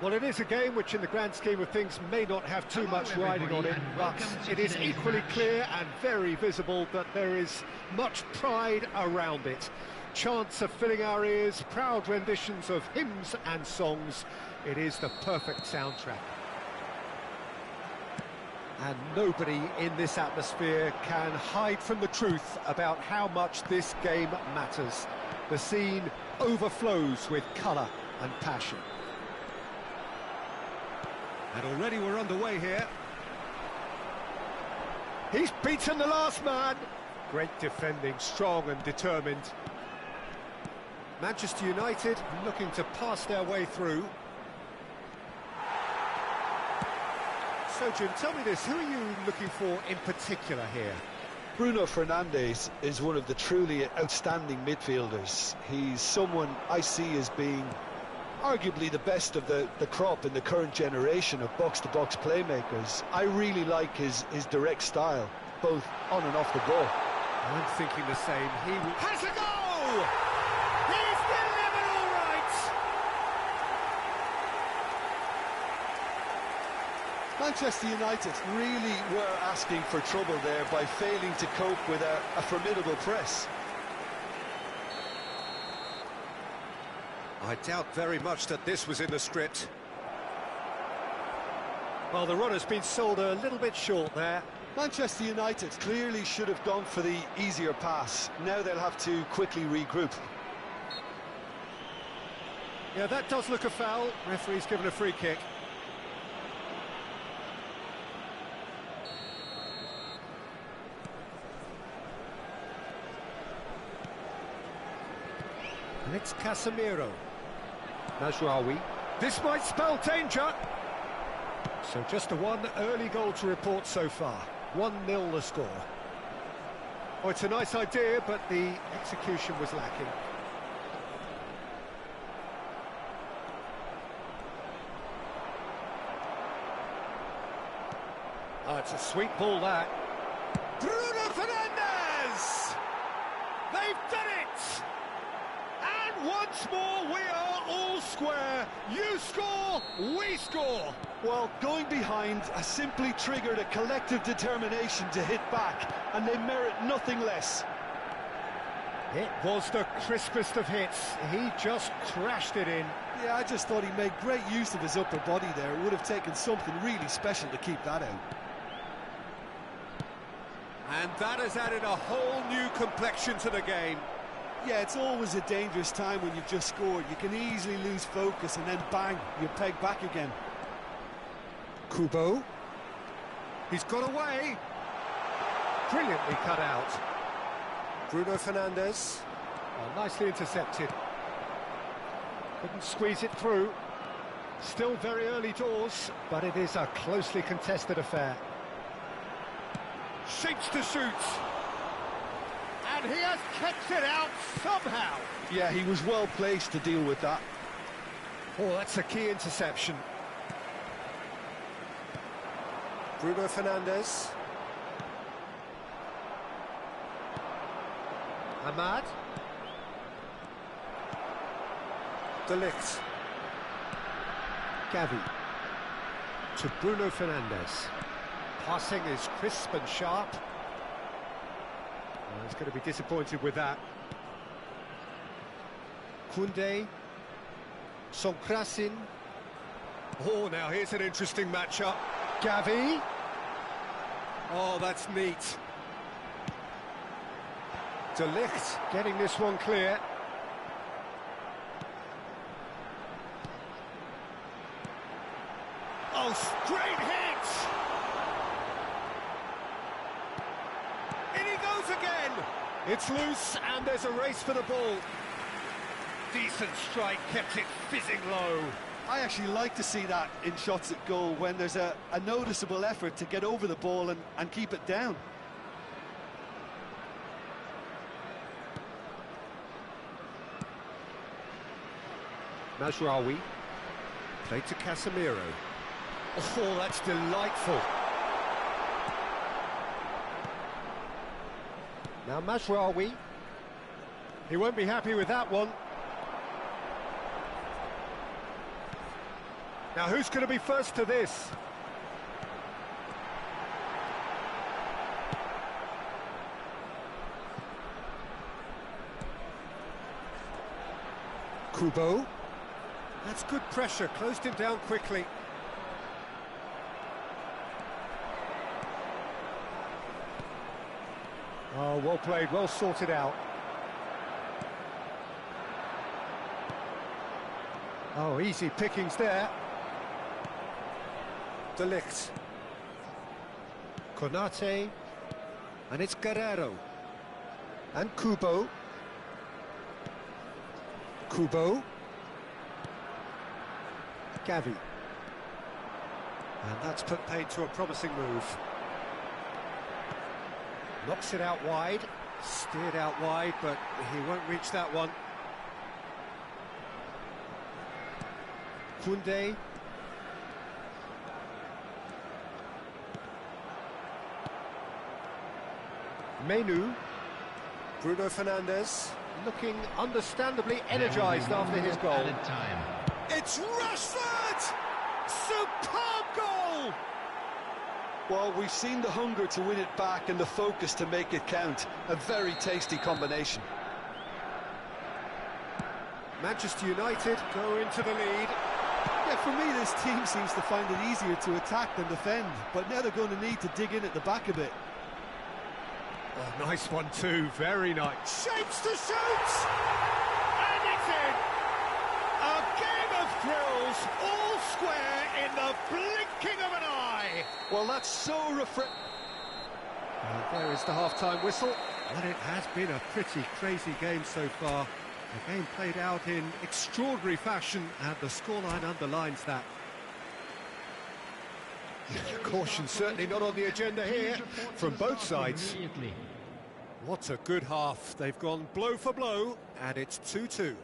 Well, it is a game which, in the grand scheme of things, may not have too much riding on it, but it is equally clear and very visible that there is much pride around it. Chants are filling our ears, proud renditions of hymns and songs. It is the perfect soundtrack. And nobody in this atmosphere can hide from the truth about how much this game matters. The scene overflows with colour and passion. And already we're underway here. He's beaten the last man. Great defending, strong and determined. Manchester United looking to pass their way through. So, Jim, tell me this, who are you looking for in particular here? Bruno Fernandes is one of the truly outstanding midfielders. He's someone I see as being arguably the best of the crop in the current generation of box-to-box playmakers. I really like his direct style, both on and off the ball. I'm thinking the same. He Has a goal! He's delivered all right! Manchester United really were asking for trouble there by failing to cope with a formidable press. I doubt very much that this was in the script. Well, the run has been sold a little bit short there. Manchester United clearly should have gone for the easier pass. Now they'll have to quickly regroup. Yeah, that does look a foul. Referee's given a free kick. And it's Casemiro. Mazraoui. This might spell danger. So just a one early goal to report so far. 1-0 the score. Oh, it's a nice idea, but the execution was lacking. Oh, it's a sweet ball, that. Bruno Fernandes! They've done it! And once more we are all square. You score, we score. Well, going behind has simply triggered a collective determination to hit back, and they merit nothing less. It was the crispest of hits. He just crashed it in. Yeah, I just thought he made great use of his upper body there. It would have taken something really special to keep that out. And that has added a whole new complexion to the game. Yeah, it's always a dangerous time when you've just scored. You can easily lose focus and then bang, you're pegged back again. Kubo. He's got away. Brilliantly cut out. Bruno Fernandes. Oh, nicely intercepted. Couldn't squeeze it through. Still very early doors, but it is a closely contested affair. Shapes to shoot. And he has kept it out somehow. Yeah, he was well placed to deal with that. Oh, that's a key interception. Bruno Fernandes. Ahmad. De Ligt. Gavi. To Bruno Fernandes. Passing is crisp and sharp. Oh, he's going to be disappointed with that. Koundé. Sonkrasin. Oh, now here's an interesting matchup. Gavi. Oh, that's neat. De Ligt getting this one clear. Oh, straight hit! In he goes again! It's loose and there's a race for the ball. Decent strike, kept it fizzing low. I actually like to see that in shots at goal when there's a noticeable effort to get over the ball and keep it down. Mazraoui. Played to Casemiro. Oh, that's delightful. Now Mazraoui. He won't be happy with that one. Now who's going to be first to this? Kubo. That's good pressure, closed him down quickly. Oh, well played, well sorted out. Oh, easy pickings there. De Ligt. Konate. And it's Guerrero. And Kubo. Kubo. Gavi. And that's put paid to a promising move. Knocks it out wide. Steered out wide, but he won't reach that one. Koundé. Menu. Bruno Fernandes. Looking understandably energised after his goal. Added time. It's Rashford! Superb goal! Well, we've seen the hunger to win it back and the focus to make it count. A very tasty combination. Manchester United go into the lead. Yeah, for me, this team seems to find it easier to attack than defend, but now they're going to need to dig in at the back a bit. Oh, nice one too, very nice. Shapes to shoot! And it's in! A game of thrills, all square in the blinking of an eye! Well, that's so refreshing. There is the half-time whistle. And it has been a pretty crazy game so far. The game played out in extraordinary fashion, and the scoreline underlines that. Caution certainly not on the agenda here from both sides. What a good half. They've gone blow for blow, and it's 2-2.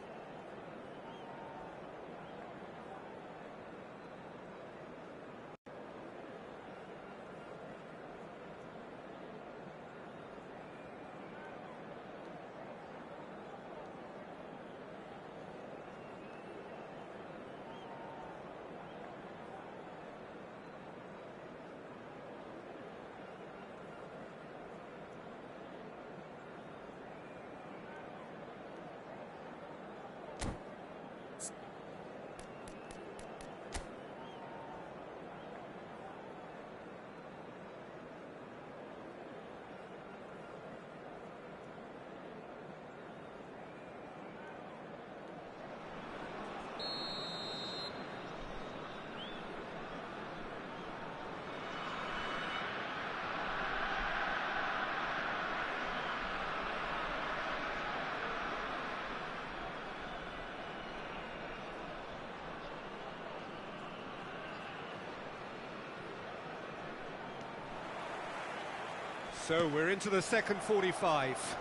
So we're into the second 45.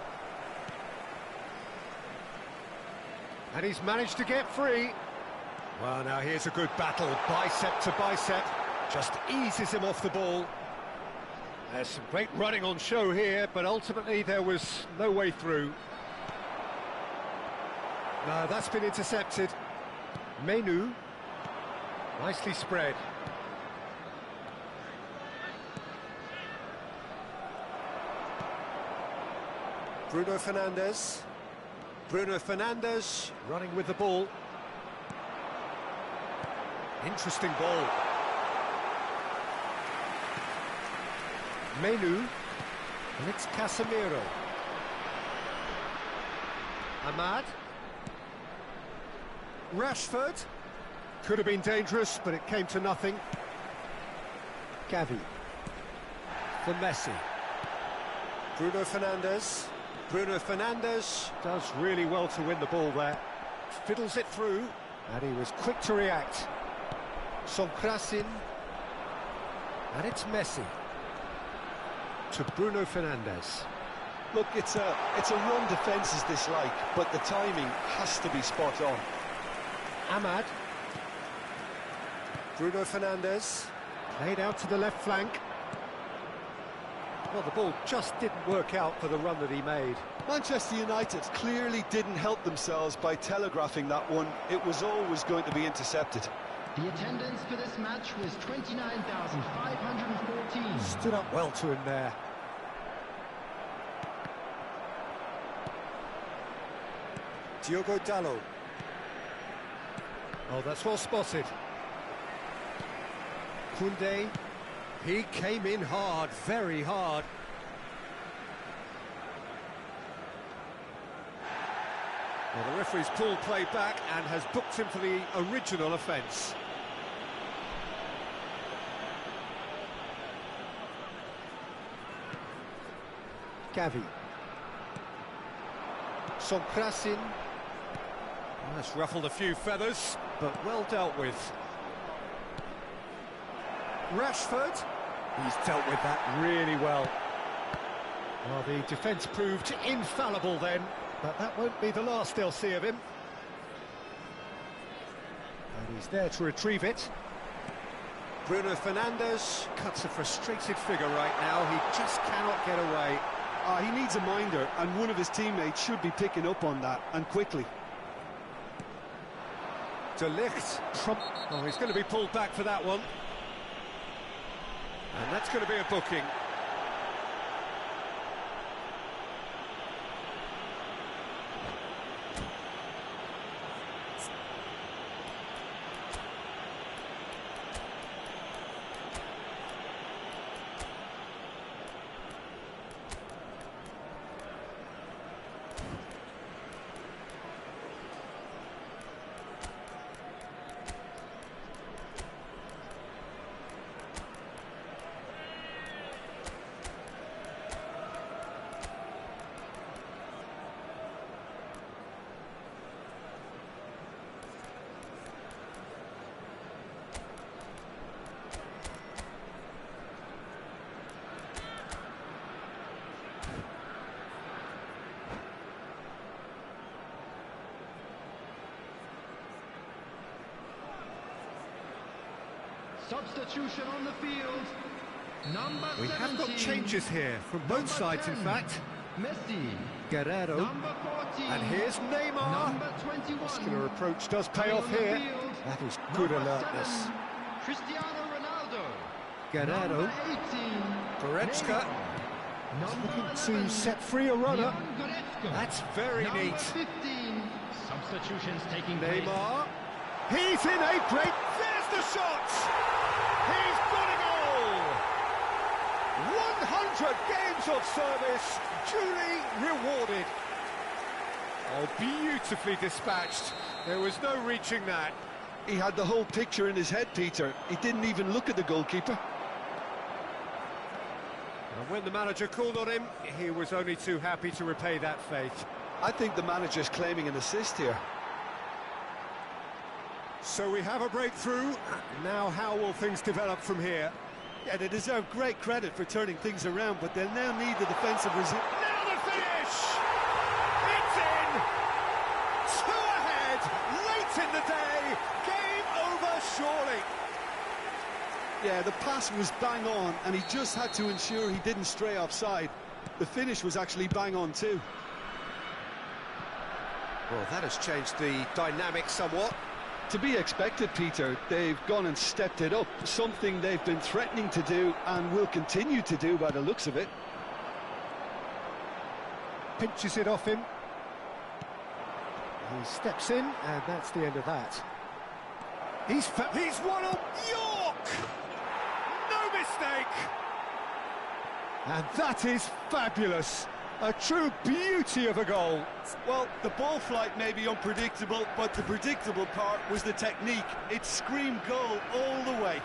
And he's managed to get free. Well, now here's a good battle, bicep to bicep. Just eases him off the ball. There's some great running on show here, but ultimately there was no way through. No, that's been intercepted. Menu. Nicely spread. Bruno Fernandes. Bruno Fernandes running with the ball. Interesting ball. Menu. And it's Casemiro. Ahmad. Rashford. Could have been dangerous, but it came to nothing. Gavi. For Messi. Bruno Fernandes. Bruno Fernandes does really well to win the ball there. Fiddles it through, and he was quick to react. Sonkrasin. And it's Messi. To Bruno Fernandes. Look, it's a run defence is dislike, but the timing has to be spot on. Ahmad. Bruno Fernandes. Played out to the left flank. Well, the ball just didn't work out for the run that he made. Manchester United clearly didn't help themselves by telegraphing that one. It was always going to be intercepted. The attendance for this match was 29,514. Stood up well to him there. Diogo Dalot. Oh, that's well spotted. Koundé. He came in hard, very hard. Well, the referee's pulled play back and has booked him for the original offence. Gavi. Sonkrasin. That's ruffled a few feathers, but well dealt with. Rashford. He's dealt with that really well. Well, the defence proved infallible then, but that won't be the last they'll see of him. And he's there to retrieve it. Bruno Fernandes cuts a frustrated figure right now. He just cannot get away. He needs a minder, and one of his teammates should be picking up on that, and quickly. De Ligt. Oh, he's going to be pulled back for that one. And that's going to be a booking. Substitution on the field. Number 17. We have got changes here from both sides, 10, in fact. Messi. Guerrero. Number 14. And here's Neymar. Number 21. Muscular approach does pay off here. That is good alertness. 7, Cristiano Ronaldo. Guerrero. 18. Goretzka. Looking to set free a runner. That's very neat. 15. Substitutions taking place. Neymar. He's in a great... There's the shot! He's got a goal! 100 games of service, duly rewarded. Oh, beautifully dispatched. There was no reaching that. He had the whole picture in his head, Peter. He didn't even look at the goalkeeper. And when the manager called on him, he was only too happy to repay that faith. I think the manager's claiming an assist here. So we have a breakthrough. Now how will things develop from here? Yeah, they deserve great credit for turning things around, but they'll now need the defensive resilience. Now the finish! It's in! Two ahead, late in the day, game over surely. Yeah, the pass was bang on, and he just had to ensure he didn't stray offside. The finish was actually bang on too. Well, that has changed the dynamic somewhat. To be expected, Peter. They've gone and stepped it up, something they've been threatening to do and will continue to do by the looks of it. Pinches it off him. He steps in, and that's the end of that. He's won on York! No mistake! And that is fabulous. A true beauty of a goal. Well, the ball flight may be unpredictable, but the predictable part was the technique. It screamed goal all the way.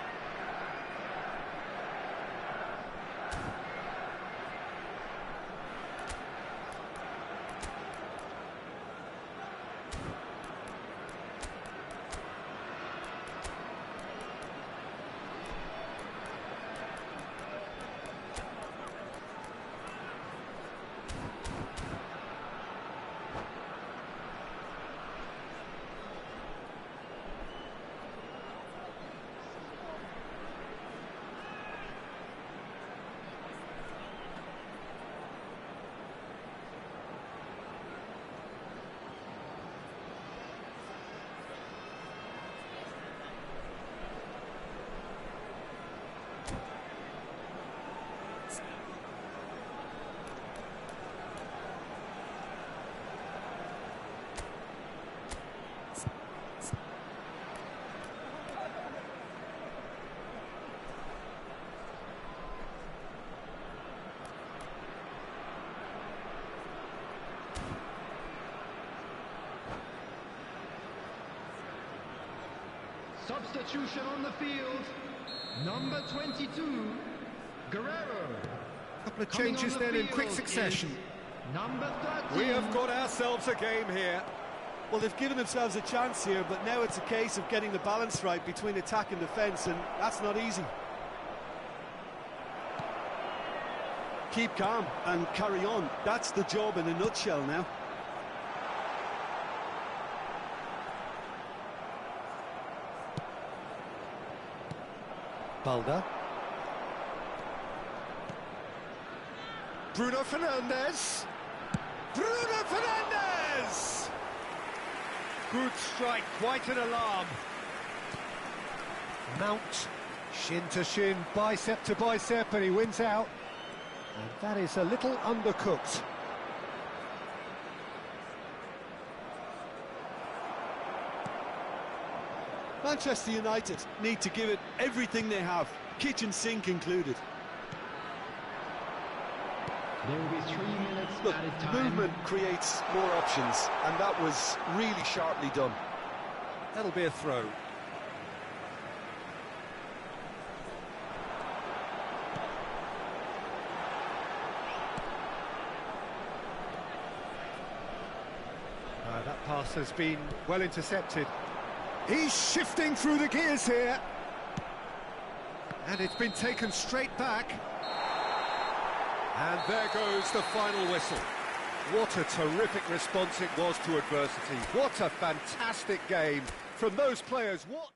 Substitution on the field. Number 22, Guerrero. A couple of changes then in quick succession. Number 13. We have got ourselves a game here. Well, they've given themselves a chance here, but now it's a case of getting the balance right between attack and defence, and that's not easy. Keep calm and carry on. That's the job in a nutshell now. Balda. Bruno Fernandes. Bruno Fernandes! Good strike, quite an alarm. Mount, shin to shin, bicep to bicep, and he wins out. And that is a little undercooked. Manchester United need to give it everything they have, kitchen sink included. There will be 3 minutes Look, added time. movement creates more options, and that was really sharply done. That'll be a throw. That pass has been well intercepted. He's shifting through the gears here. And it's been taken straight back. And there goes the final whistle. What a terrific response it was to adversity. What a fantastic game from those players. What...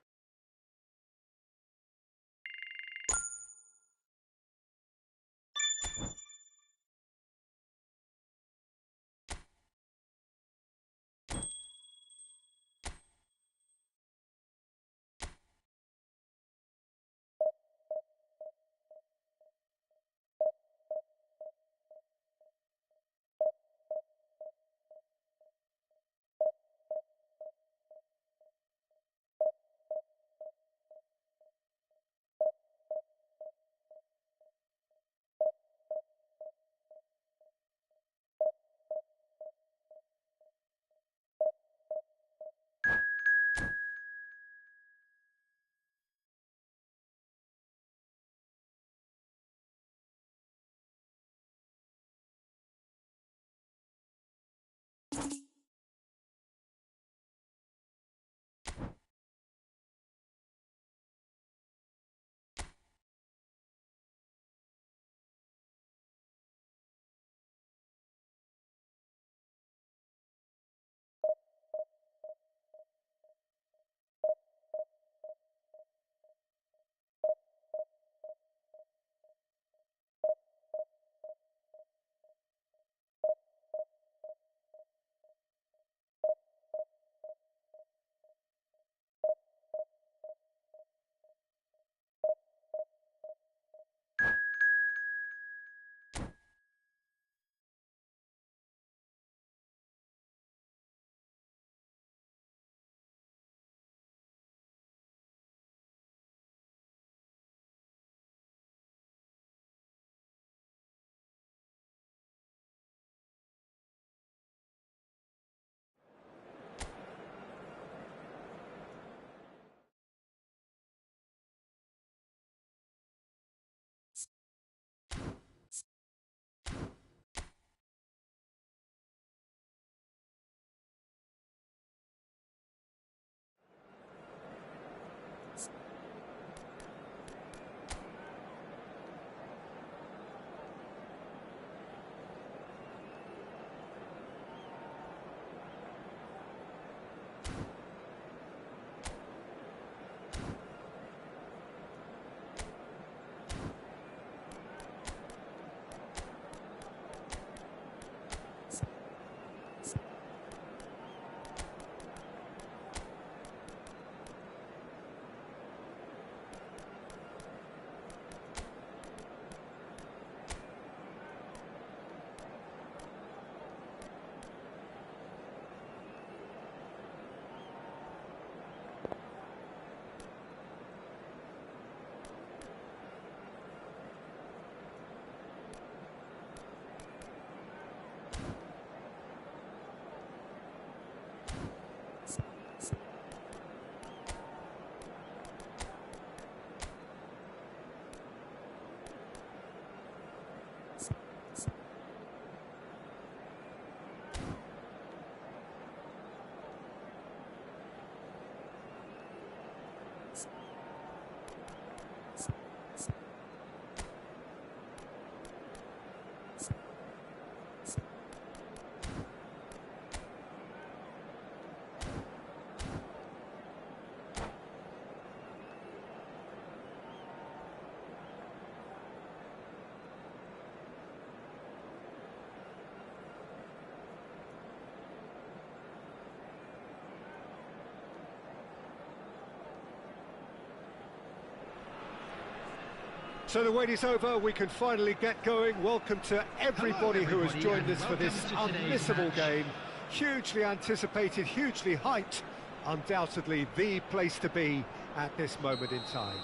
So the wait is over, we can finally get going. Welcome to everybody who has joined us for this unmissable game. Hugely anticipated, hugely hyped. Undoubtedly the place to be at this moment in time.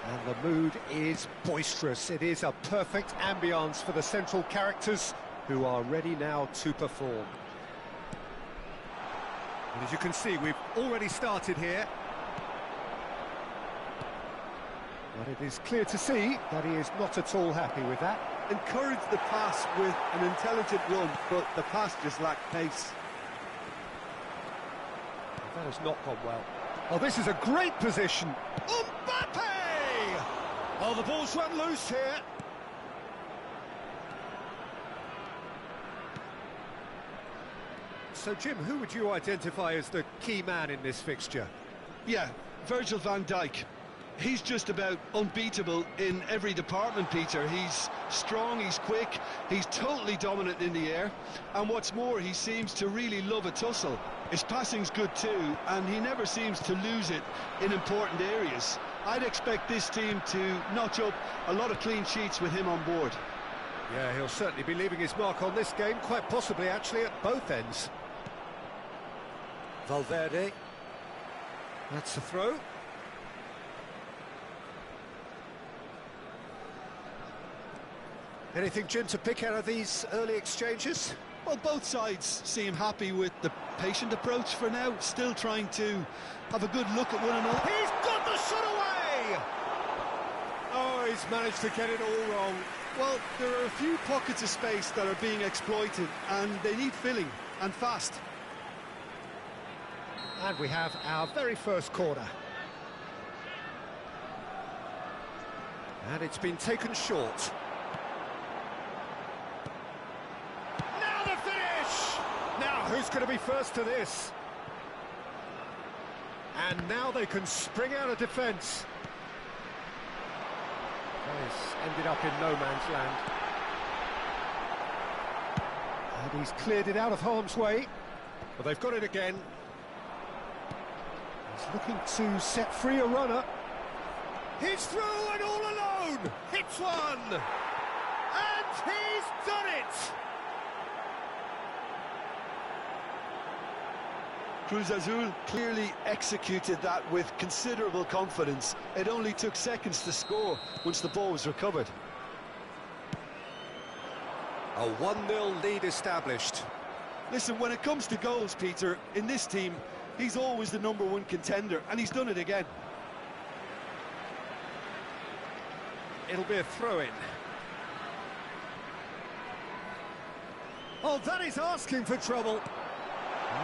And the mood is boisterous. It is a perfect ambience for the central characters who are ready now to perform. And as you can see, we've already started here. But it is clear to see that he is not at all happy with that. Encourage the pass with an intelligent run, but the pass just lacked pace. That has not gone well. Oh, this is a great position. Mbappe! Oh, the ball's run loose here. So, Jim, who would you identify as the key man in this fixture? Yeah, Virgil van Dijk. He's just about unbeatable in every department, Peter. He's strong, he's quick, he's totally dominant in the air, and what's more, he seems to really love a tussle. His passing's good too, and he never seems to lose it in important areas. I'd expect this team to notch up a lot of clean sheets with him on board. Yeah, he'll certainly be leaving his mark on this game, quite possibly actually at both ends. Valverde. That's the throw. Anything, Jim, to pick out of these early exchanges? Well, both sides seem happy with the patient approach for now, still trying to have a good look at one another. He's got the shot away! Oh, he's managed to get it all wrong. Well, there are a few pockets of space that are being exploited, and they need filling, and fast. And we have our very first corner. And it's been taken short. Now the finish! Now, who's going to be first to this? And now they can spring out of defence. This ended up in no man's land. And he's cleared it out of harm's way. But they've got it again. He's looking to set free a runner. He's through and all alone! Hits one! And he's done it! Cruz Azul clearly executed that with considerable confidence. It only took seconds to score once the ball was recovered. A 1-0 lead established. Listen, when it comes to goals, Peter, in this team, he's always the #1 contender, and he's done it again. It'll be a throw-in. Oh, that is asking for trouble.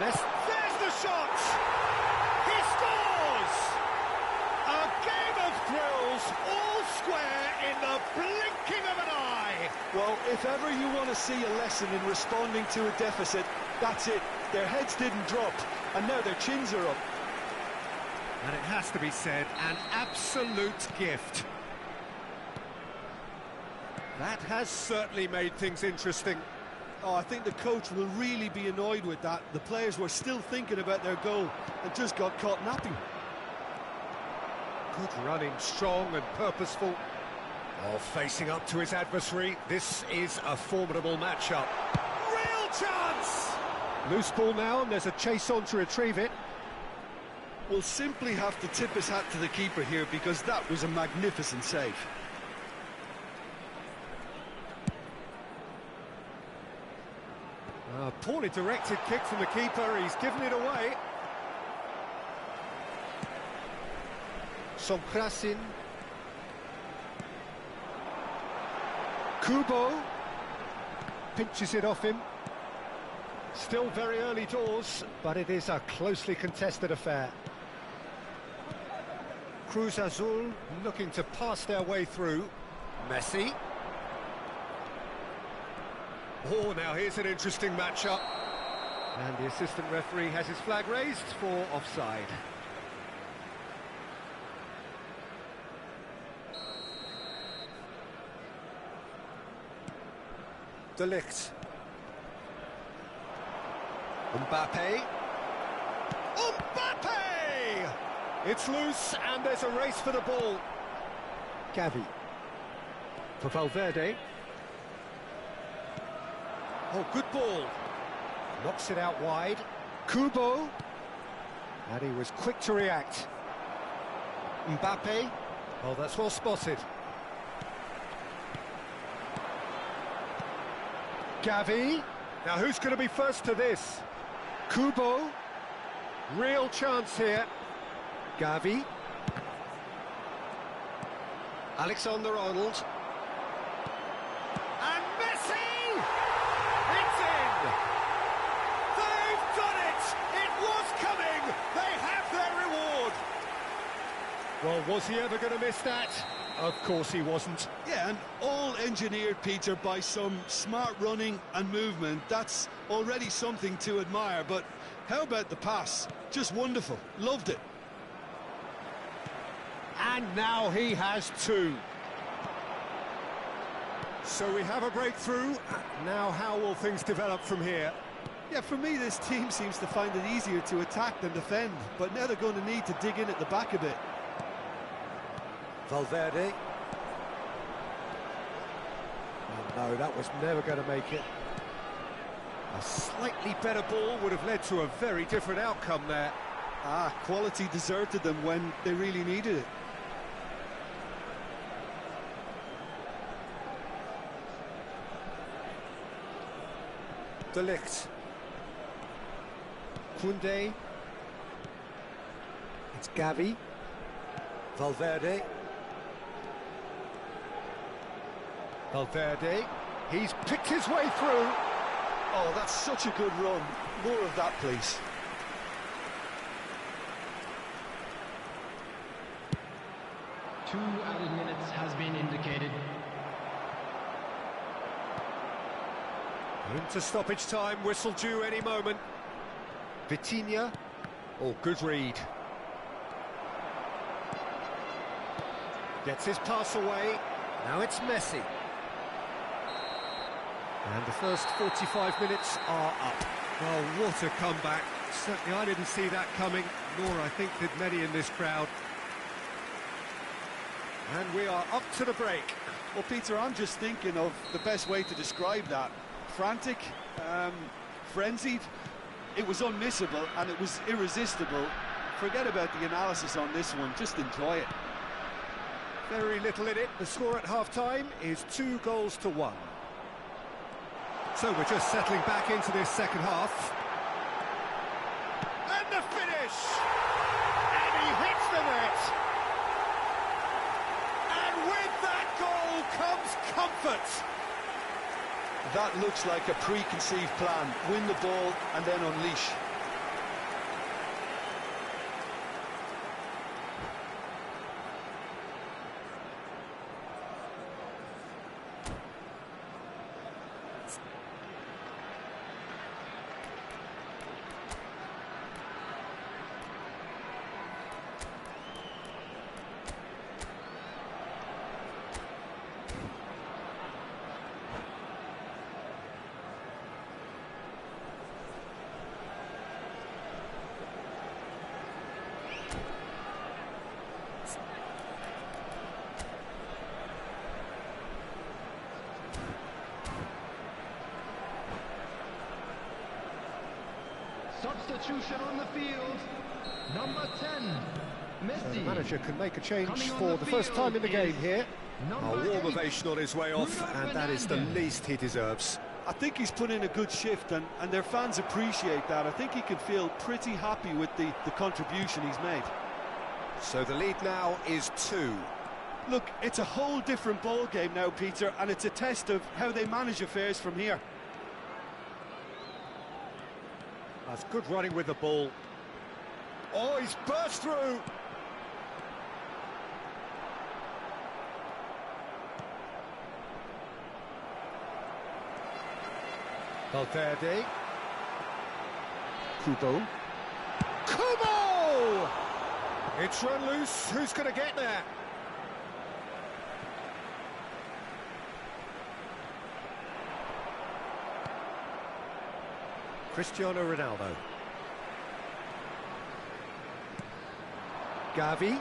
There's the shot! He scores! A game of thrills, all square in the blinking of an eye. Well, if ever you want to see a lesson in responding to a deficit, that's it. Their heads didn't drop, and now their chins are up. And it has to be said, an absolute gift. That has certainly made things interesting. Oh, I think the coach will really be annoyed with that. The players were still thinking about their goal and just got caught napping. Good running, strong and purposeful. Oh, facing up to his adversary. This is a formidable matchup. Real chance! Loose ball now, and there's a chase on to retrieve it. We'll simply have to tip his hat to the keeper here because that was a magnificent save. A poorly directed kick from the keeper, he's given it away. Sonkrasin. Kubo pinches it off him. Still very early doors, but it is a closely contested affair. Cruz Azul looking to pass their way through. Messi. Oh, now here's an interesting matchup. And the assistant referee has his flag raised for offside. De Ligt. Mbappe. Mbappe! It's loose and there's a race for the ball. Gavi. For Valverde. Oh, good ball. Knocks it out wide. Kubo. And he was quick to react. Mbappe. Oh, that's well spotted. Gavi. Now who's going to be first to this? Kubo. Real chance here. Gavi. Alexander-Arnold. And Messi! It's in! They've done it! It was coming! They have their reward! Well, was he ever going to miss that? Of course he wasn't. Yeah, and all engineered, Peter, by some smart running and movement. That's already something to admire, but how about the pass? Just wonderful. Loved it. And now he has two. So we have a breakthrough. Now how will things develop from here? Yeah, for me, this team seems to find it easier to attack than defend, but now they're going to need to dig in at the back a bit. Valverde. Oh, no, that was never going to make it. A slightly better ball would have led to a very different outcome there. Ah, quality deserted them when they really needed it. De Ligt. Koundé. It's Gavi. Valverde. Valverde. He's picked his way through. Oh, that's such a good run. More of that, please. Two added minutes has been indicated. Into stoppage time, whistle due any moment. Vitinha. Oh, good read. Gets his pass away. Now it's Messi. And the first 45 minutes are up. Oh, what a comeback. Certainly I didn't see that coming, nor I think did many in this crowd. And we are up to the break. Well, Peter, I'm just thinking of the best way to describe that. Frantic, frenzied. It was unmissable and it was irresistible. Forget about the analysis on this one, just enjoy it. Very little in it. The score at half-time is 2-1. So we're just settling back into this second half. And the finish! And he hits the net! And with that goal comes comfort! That looks like a preconceived plan. Win the ball and then unleash. Substitution on the field. Number 10, Messi. So the manager can make a change Coming on for the the first field time in the game is here. A number warm 8, ovation on his way off, Bruno and that is the Fernandes. least he deserves. I think he's put in a good shift and their fans appreciate that. I think he can feel pretty happy with the contribution he's made. So the lead now is 2. Look, it's a whole different ball game now, Peter, and it's a test of how they manage affairs from here. That's good running with the ball. Oh, he's burst through! Valverde. Kubo. Kubo! It's run loose. Who's going to get there? Cristiano Ronaldo. Gavi.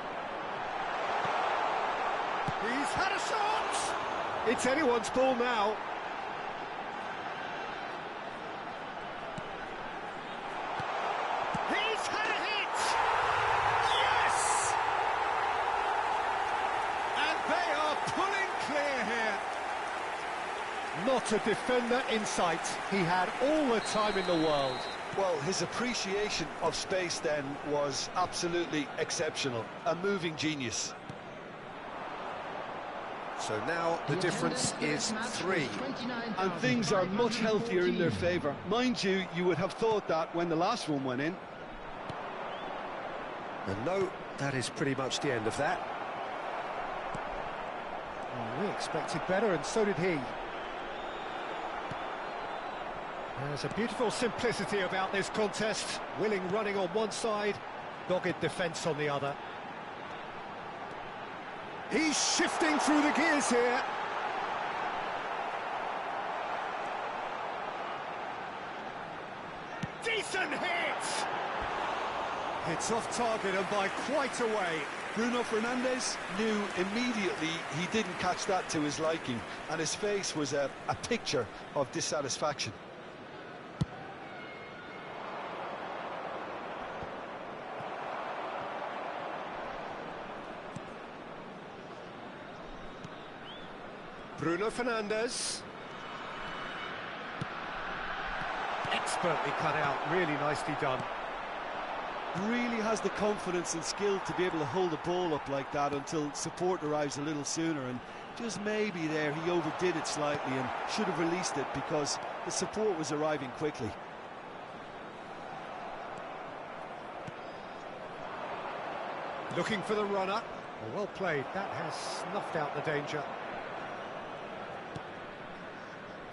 He's had a shot! It's anyone's ball now. He's had a hit! Yes! And they are pulling clear here. Not a defender in sight. He had all the time in the world. Well, his appreciation of space then was absolutely exceptional. A moving genius. So now the difference is 3. And things are much healthier in their favour. Mind you, you would have thought that when the last one went in. And no, that is pretty much the end of that. Well, we expected better, and so did he. There's a beautiful simplicity about this contest. Willing running on one side, dogged defence on the other. He's shifting through the gears here. Decent hit! It's off target and by quite a way. Bruno Fernandes knew immediately he didn't catch that to his liking, and his face was a picture of dissatisfaction. Bruno Fernandes. Expertly cut out, really nicely done. Really has the confidence and skill to be able to hold the ball up like that until support arrives a little sooner, and just maybe there he overdid it slightly and should have released it because the support was arriving quickly. Looking for the runner. Well played, that has snuffed out the danger.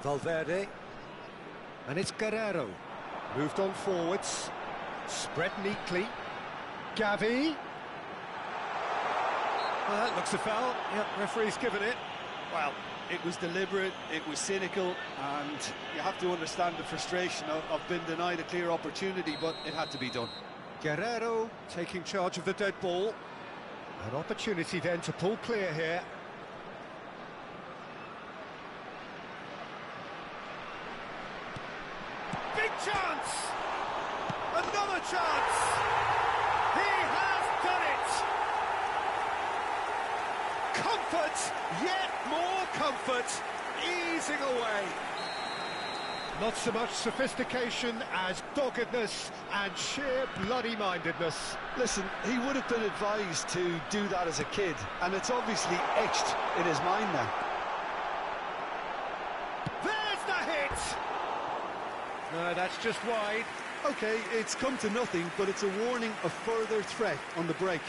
Valverde, and it's Guerrero. Moved on forwards, spread neatly. Gavi. Well, that looks a foul. Yep, referee's given it. Well, it was deliberate, it was cynical, and you have to understand the frustration of being denied a clear opportunity, but it had to be done. Guerrero taking charge of the dead ball. An opportunity then to pull clear here. Big chance! Another chance! He has done it! Comfort, yet more comfort, easing away. Not so much sophistication as doggedness and sheer bloody-mindedness. Listen, he would have been advised to do that as a kid, and it's obviously etched in his mind now. There's the hit! No, that's just wide. Okay, it's come to nothing, but it's a warning of further threat on the break.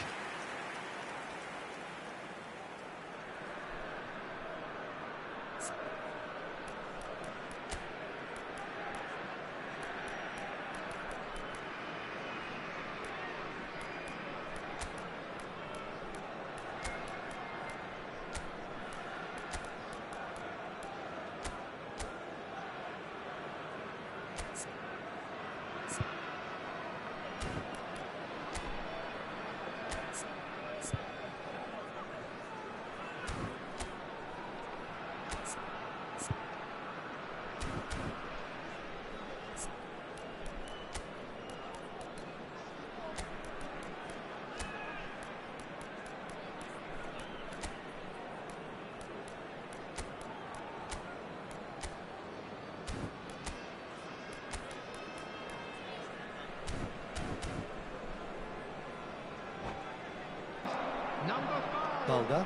Balda.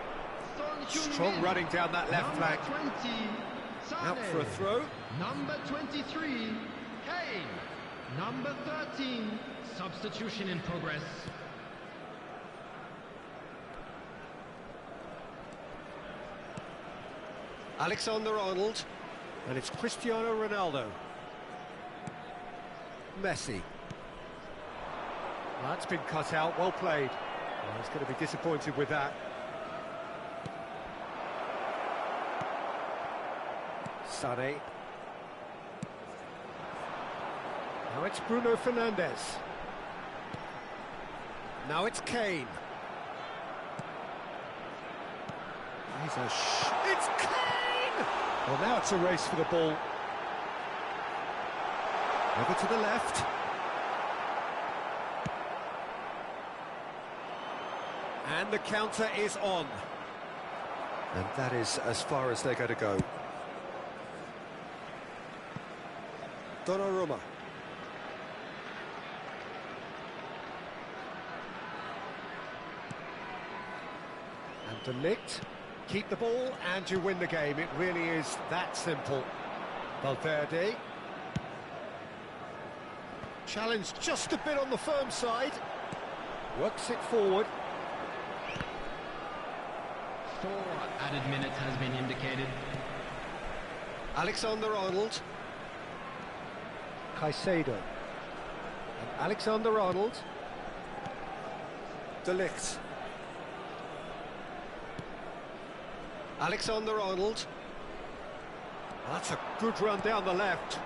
Strong running down that left flank. 20, Out for a throw. Number 23, Kane. Number 13, substitution in progress. Alexander-Arnold. And it's Cristiano Ronaldo. Messi. That's been cut out, well played. Well, he's going to be disappointed with that. Sané. Now it's Bruno Fernandes. Now it's Kane. It's Kane! Well, now it's a race for the ball. Over to the left. And the counter is on. And that is as far as they're going to go. Donnarumma. And De Ligt. Keep the ball and you win the game. It really is that simple. Valverde. Challenged just a bit on the firm side. Works it forward. 4 added minutes has been indicated. Alexander-Arnold. Caicedo. And Alexander-Arnold. De Ligt. Alexander-Arnold. That's a good run down the left.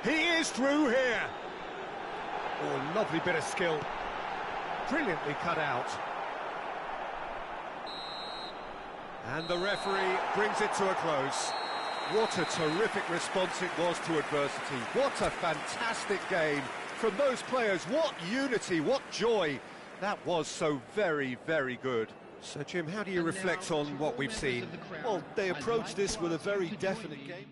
He is through here. Oh, lovely bit of skill. Brilliantly cut out. And the referee brings it to a close. What a terrific response it was to adversity. What a fantastic game from those players. What unity, what joy. That was so very, very good. So, Jim, how do you reflect on what we've seen? Well, they approached this with a very definite game.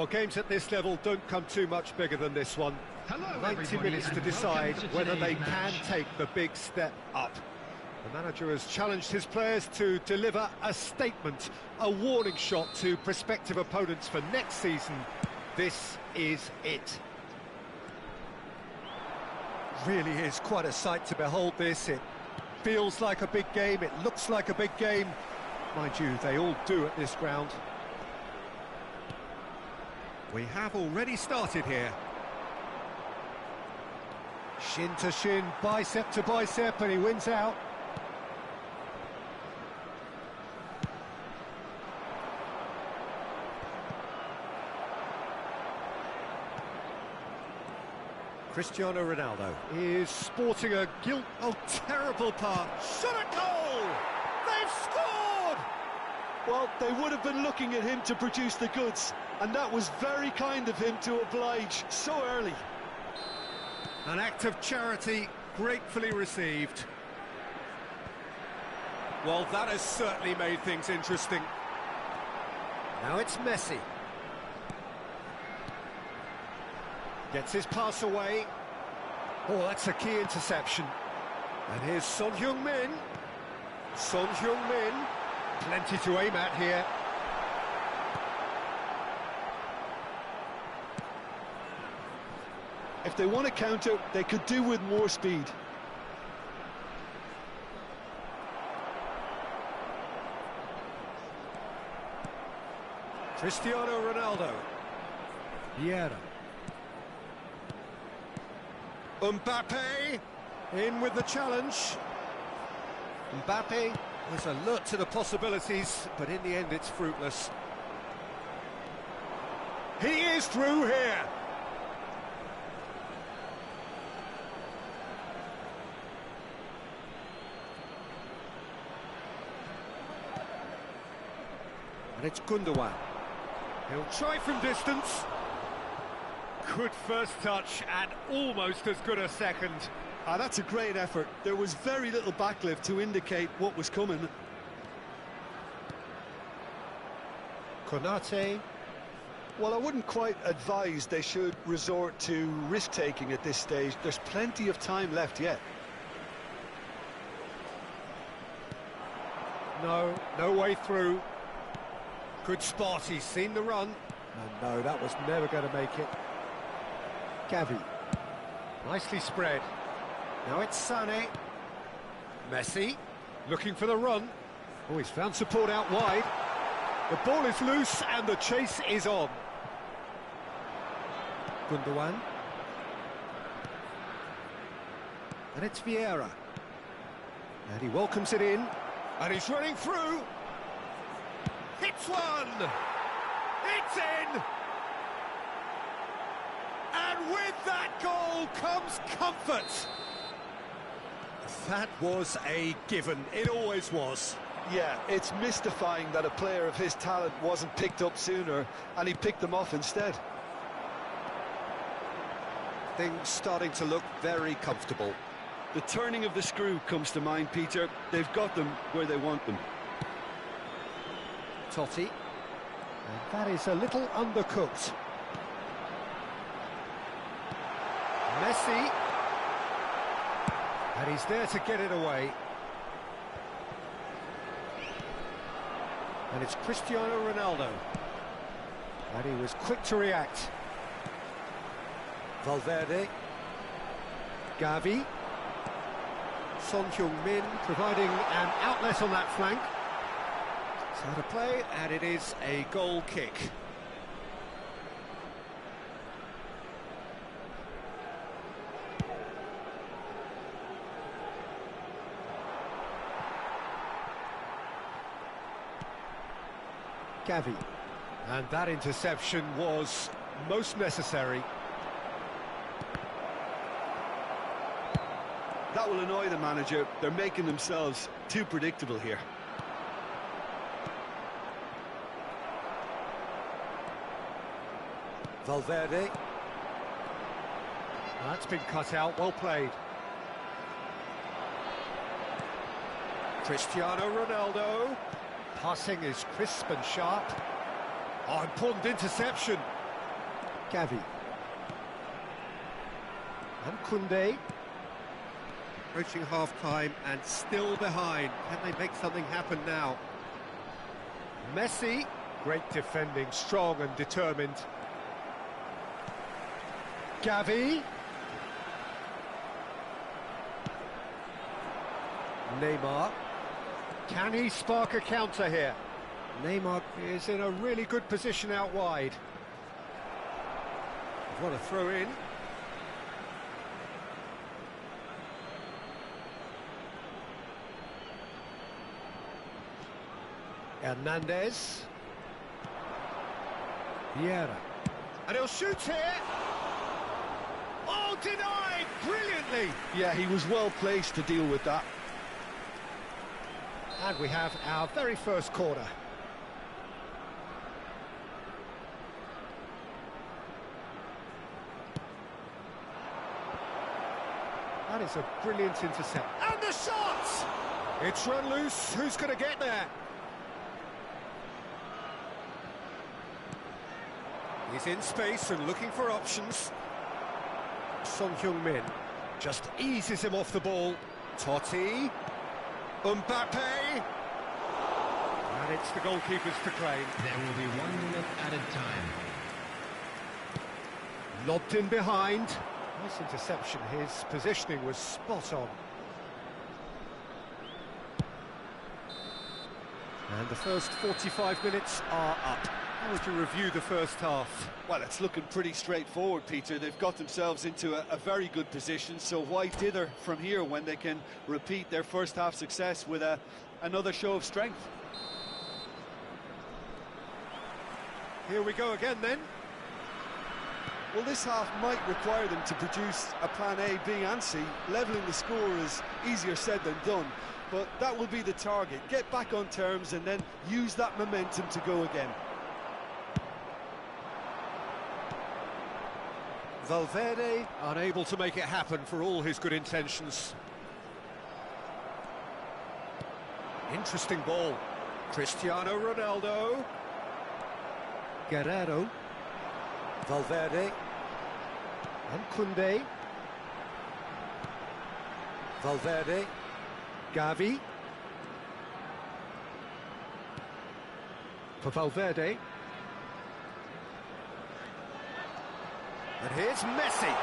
Well, games at this level don't come too much bigger than this one. Hello, 90 everybody, minutes to and decide welcome to whether they today's can match. take the big step up. The manager has challenged his players to deliver a statement, a warning shot to prospective opponents for next season. This is it. Really is quite a sight to behold this. It feels like a big game, it looks like a big game. Mind you, they all do at this ground. We have already started here. Shin to shin, bicep to bicep, and he wins out. Cristiano Ronaldo is sporting a terrible pass. Shot at goal! They've scored! Well, they would have been looking at him to produce the goods, and that was very kind of him to oblige so early. An act of charity gratefully received. Well, that has certainly made things interesting. Now it's Messi. Gets his pass away. Oh, that's a key interception. And here's Son Heung-min. Son Heung-min. Plenty to aim at here. If they want to counter, they could do with more speed. Cristiano Ronaldo. Vieira. Mbappe in with the challenge. Mbappe was alert to the possibilities, but in the end it's fruitless. He is through here. And it's Gundogan. He'll try from distance. Good first touch and almost as good a second. That's a great effort. There was very little backlift to indicate what was coming. Konate. Well, I wouldn't quite advise they should resort to risk-taking at this stage. There's plenty of time left yet. No way through. Good spot, he's seen the run. And no, that was never going to make it. Gavi. Nicely spread. Now it's Sané. Messi. Looking for the run. Oh, he's found support out wide. The ball is loose and the chase is on. Gundogan. And it's Vieira. And he welcomes it in. And he's running through. Hits one! It's in! And with that goal comes comfort. That was a given. It always was. Yeah, it's mystifying that a player of his talent wasn't picked up sooner, and he picked them off instead. Things starting to look very comfortable. The turning of the screw comes to mind, Peter. They've got them where they want them. Totti. And that is a little undercooked. Messi. And he's there to get it away. And it's Cristiano Ronaldo. And he was quick to react. Valverde. Gavi. Son Heung-min providing an outlet on that flank. It's out of play, and it is a goal kick. Gavi. And that interception was most necessary. That will annoy the manager. They're making themselves too predictable here. Valverde. That's been cut out, well played. Cristiano Ronaldo. Passing is crisp and sharp. Oh, important interception. Gavi. And Koundé. Approaching half-time and still behind. Can they make something happen now? Messi. Great defending, strong and determined. Gavi. Neymar. Can he spark a counter here? Neymar is in a really good position out wide. What a throw in. Hernandez. Vieira. And he'll shoot here. Oh, denied! Brilliantly! Yeah, he was well placed to deal with that. And we have our very first corner. That is a brilliant intercept. And the shot! It's run loose. Who's going to get there? He's in space and looking for options. Son Heung-min just eases him off the ball. Totti. Mbappe. And it's the goalkeepers to claim. There will be 1 minute added time. Lobbed in behind. Nice interception. His positioning was spot on. And the first 45 minutes are up. How would you review the first half? Well, it's looking pretty straightforward, Peter. They've got themselves into a very good position, so why dither from here when they can repeat their first half success with another show of strength? Here we go again then. Well, this half might require them to produce a plan A, B and C. Levelling the score is easier said than done, but that will be the target. Get back on terms and then use that momentum to go again. Valverde unable to make it happen for all his good intentions. Interesting ball. Cristiano Ronaldo. Guerrero. Valverde. And Koundé. Valverde. Gavi. For Valverde. And here's Messi.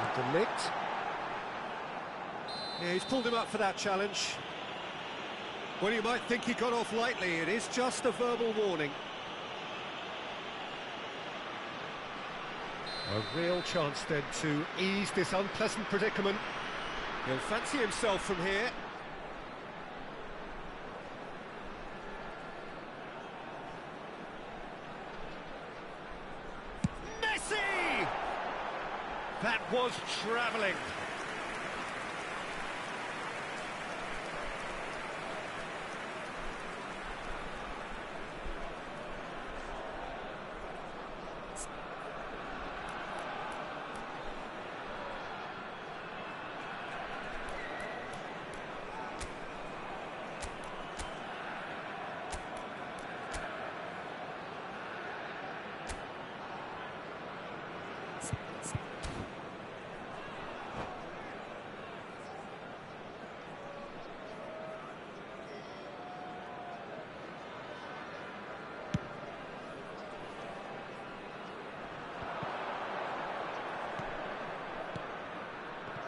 And De Ligt. Yeah, he's pulled him up for that challenge. Well, you might think he got off lightly. It is just a verbal warning. A real chance then to ease this unpleasant predicament. He'll fancy himself from here. Messi! That was travelling.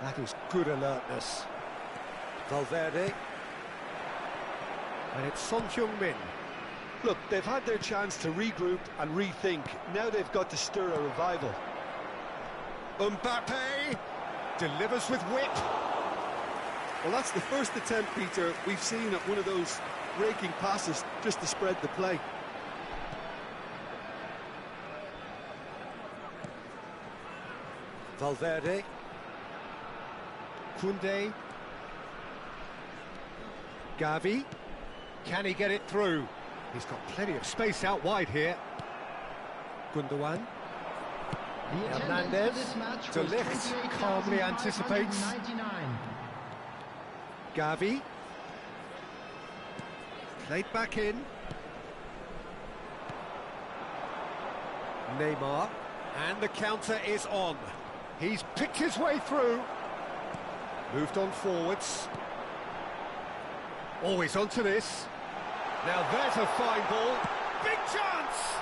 That is good alertness. Valverde. And it's Son Heung-min. Look, they've had their chance to regroup and rethink. Now they've got to stir a revival. Mbappe delivers with whip. Well, that's the first attempt, Peter, we've seen at one of those raking passes just to spread the play. Valverde. Koundé. Gavi. Can he get it through? He's got plenty of space out wide here. Gundogan. Hernandez. De Ligt calmly anticipates. Gavi. Played back in. Neymar. And the counter is on. He's picked his way through. Moved on forwards. Always onto this. Now there's a fine ball. Big chance!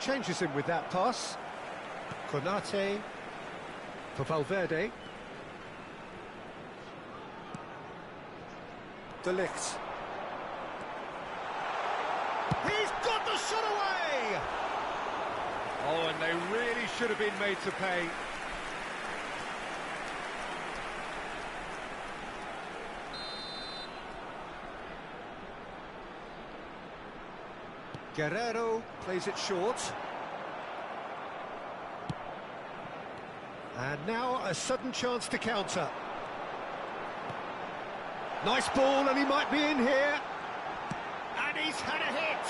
Changes him with that pass. Konate for Valverde. De Ligt. He's got the shot away! Oh, and they really should have been made to pay. Guerrero plays it short. And now a sudden chance to counter. Nice ball, and he might be in here. And he's had a hit.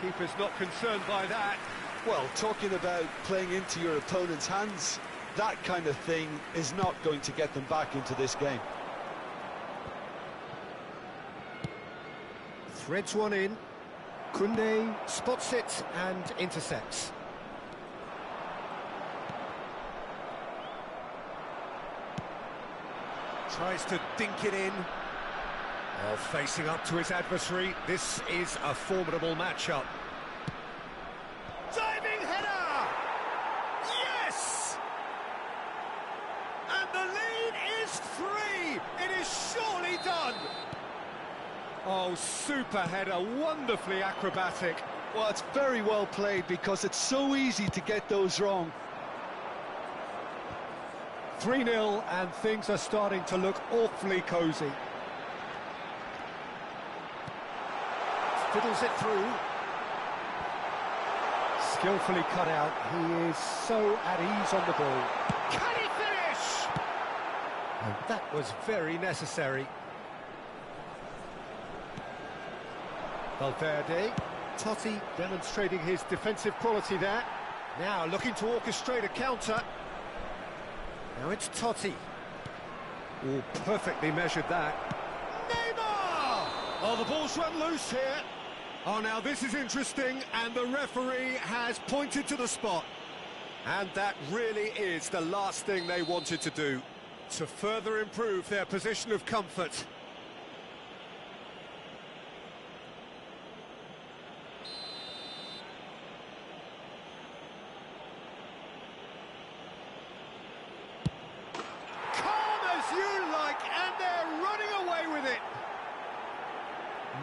Keeper's not concerned by that. Well, talking about playing into your opponent's hands, that kind of thing is not going to get them back into this game. Threads one in. Koundé spots it and intercepts. Tries to dink it in. While facing up to his adversary, this is a formidable matchup. Diving header! Yes! And the lead is 3! It is surely done! Oh, super header, wonderfully acrobatic. Well, it's very well played because it's so easy to get those wrong. 3-0, and things are starting to look awfully cosy. Fiddles it through. Skillfully cut out. He is so at ease on the ball. Can he finish? And that was very necessary. Valverde. Totti demonstrating his defensive quality there. Now looking to orchestrate a counter. Now it's Totti. Oh, perfectly measured that. Neymar! Oh, the ball's run loose here. Oh, now this is interesting, and the referee has pointed to the spot. And that really is the last thing they wanted to do, to further improve their position of comfort.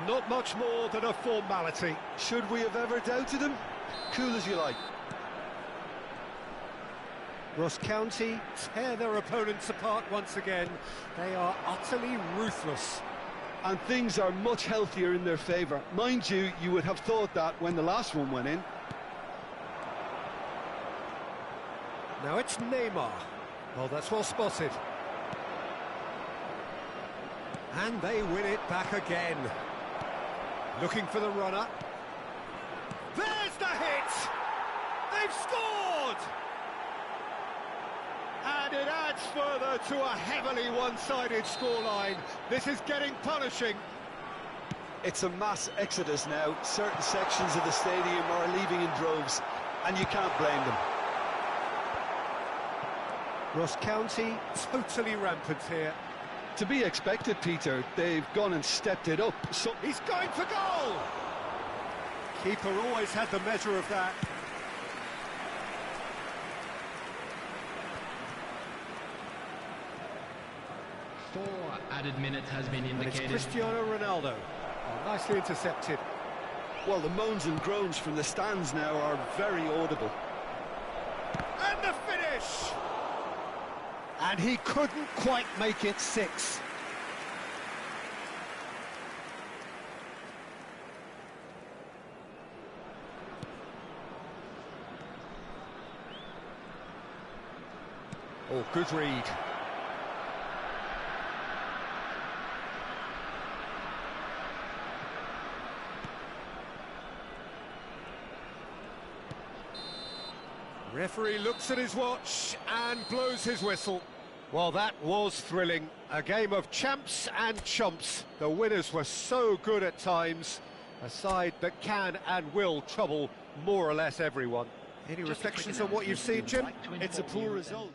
Not much more than a formality. Should we have ever doubted him? Cool as you like. Ross County tear their opponents apart once again. They are utterly ruthless. And things are much healthier in their favour. Mind you, you would have thought that when the last one went in. Now it's Neymar. Well, that's well spotted. And they win it back again. Looking for the runner. There's the hit! They've scored! And it adds further to a heavily one-sided scoreline. This is getting punishing. It's a mass exodus now. Certain sections of the stadium are leaving in droves, and you can't blame them. Ross County totally rampant here. To be expected, Peter. They've gone and stepped it up. So he's going for goal! Keeper always had the measure of that. Four added minutes has been And indicated. it's Cristiano Ronaldo. Oh, nicely intercepted. Well, the moans and groans from the stands now are very audible. And the finish! And he couldn't quite make it 6. Oh, good read. Referee looks at his watch and blows his whistle. Well, that was thrilling. A game of champs and chumps. The winners were so good at times. A side that can and will trouble more or less everyone. Any reflections on what you've seen, Jim? It's a poor result.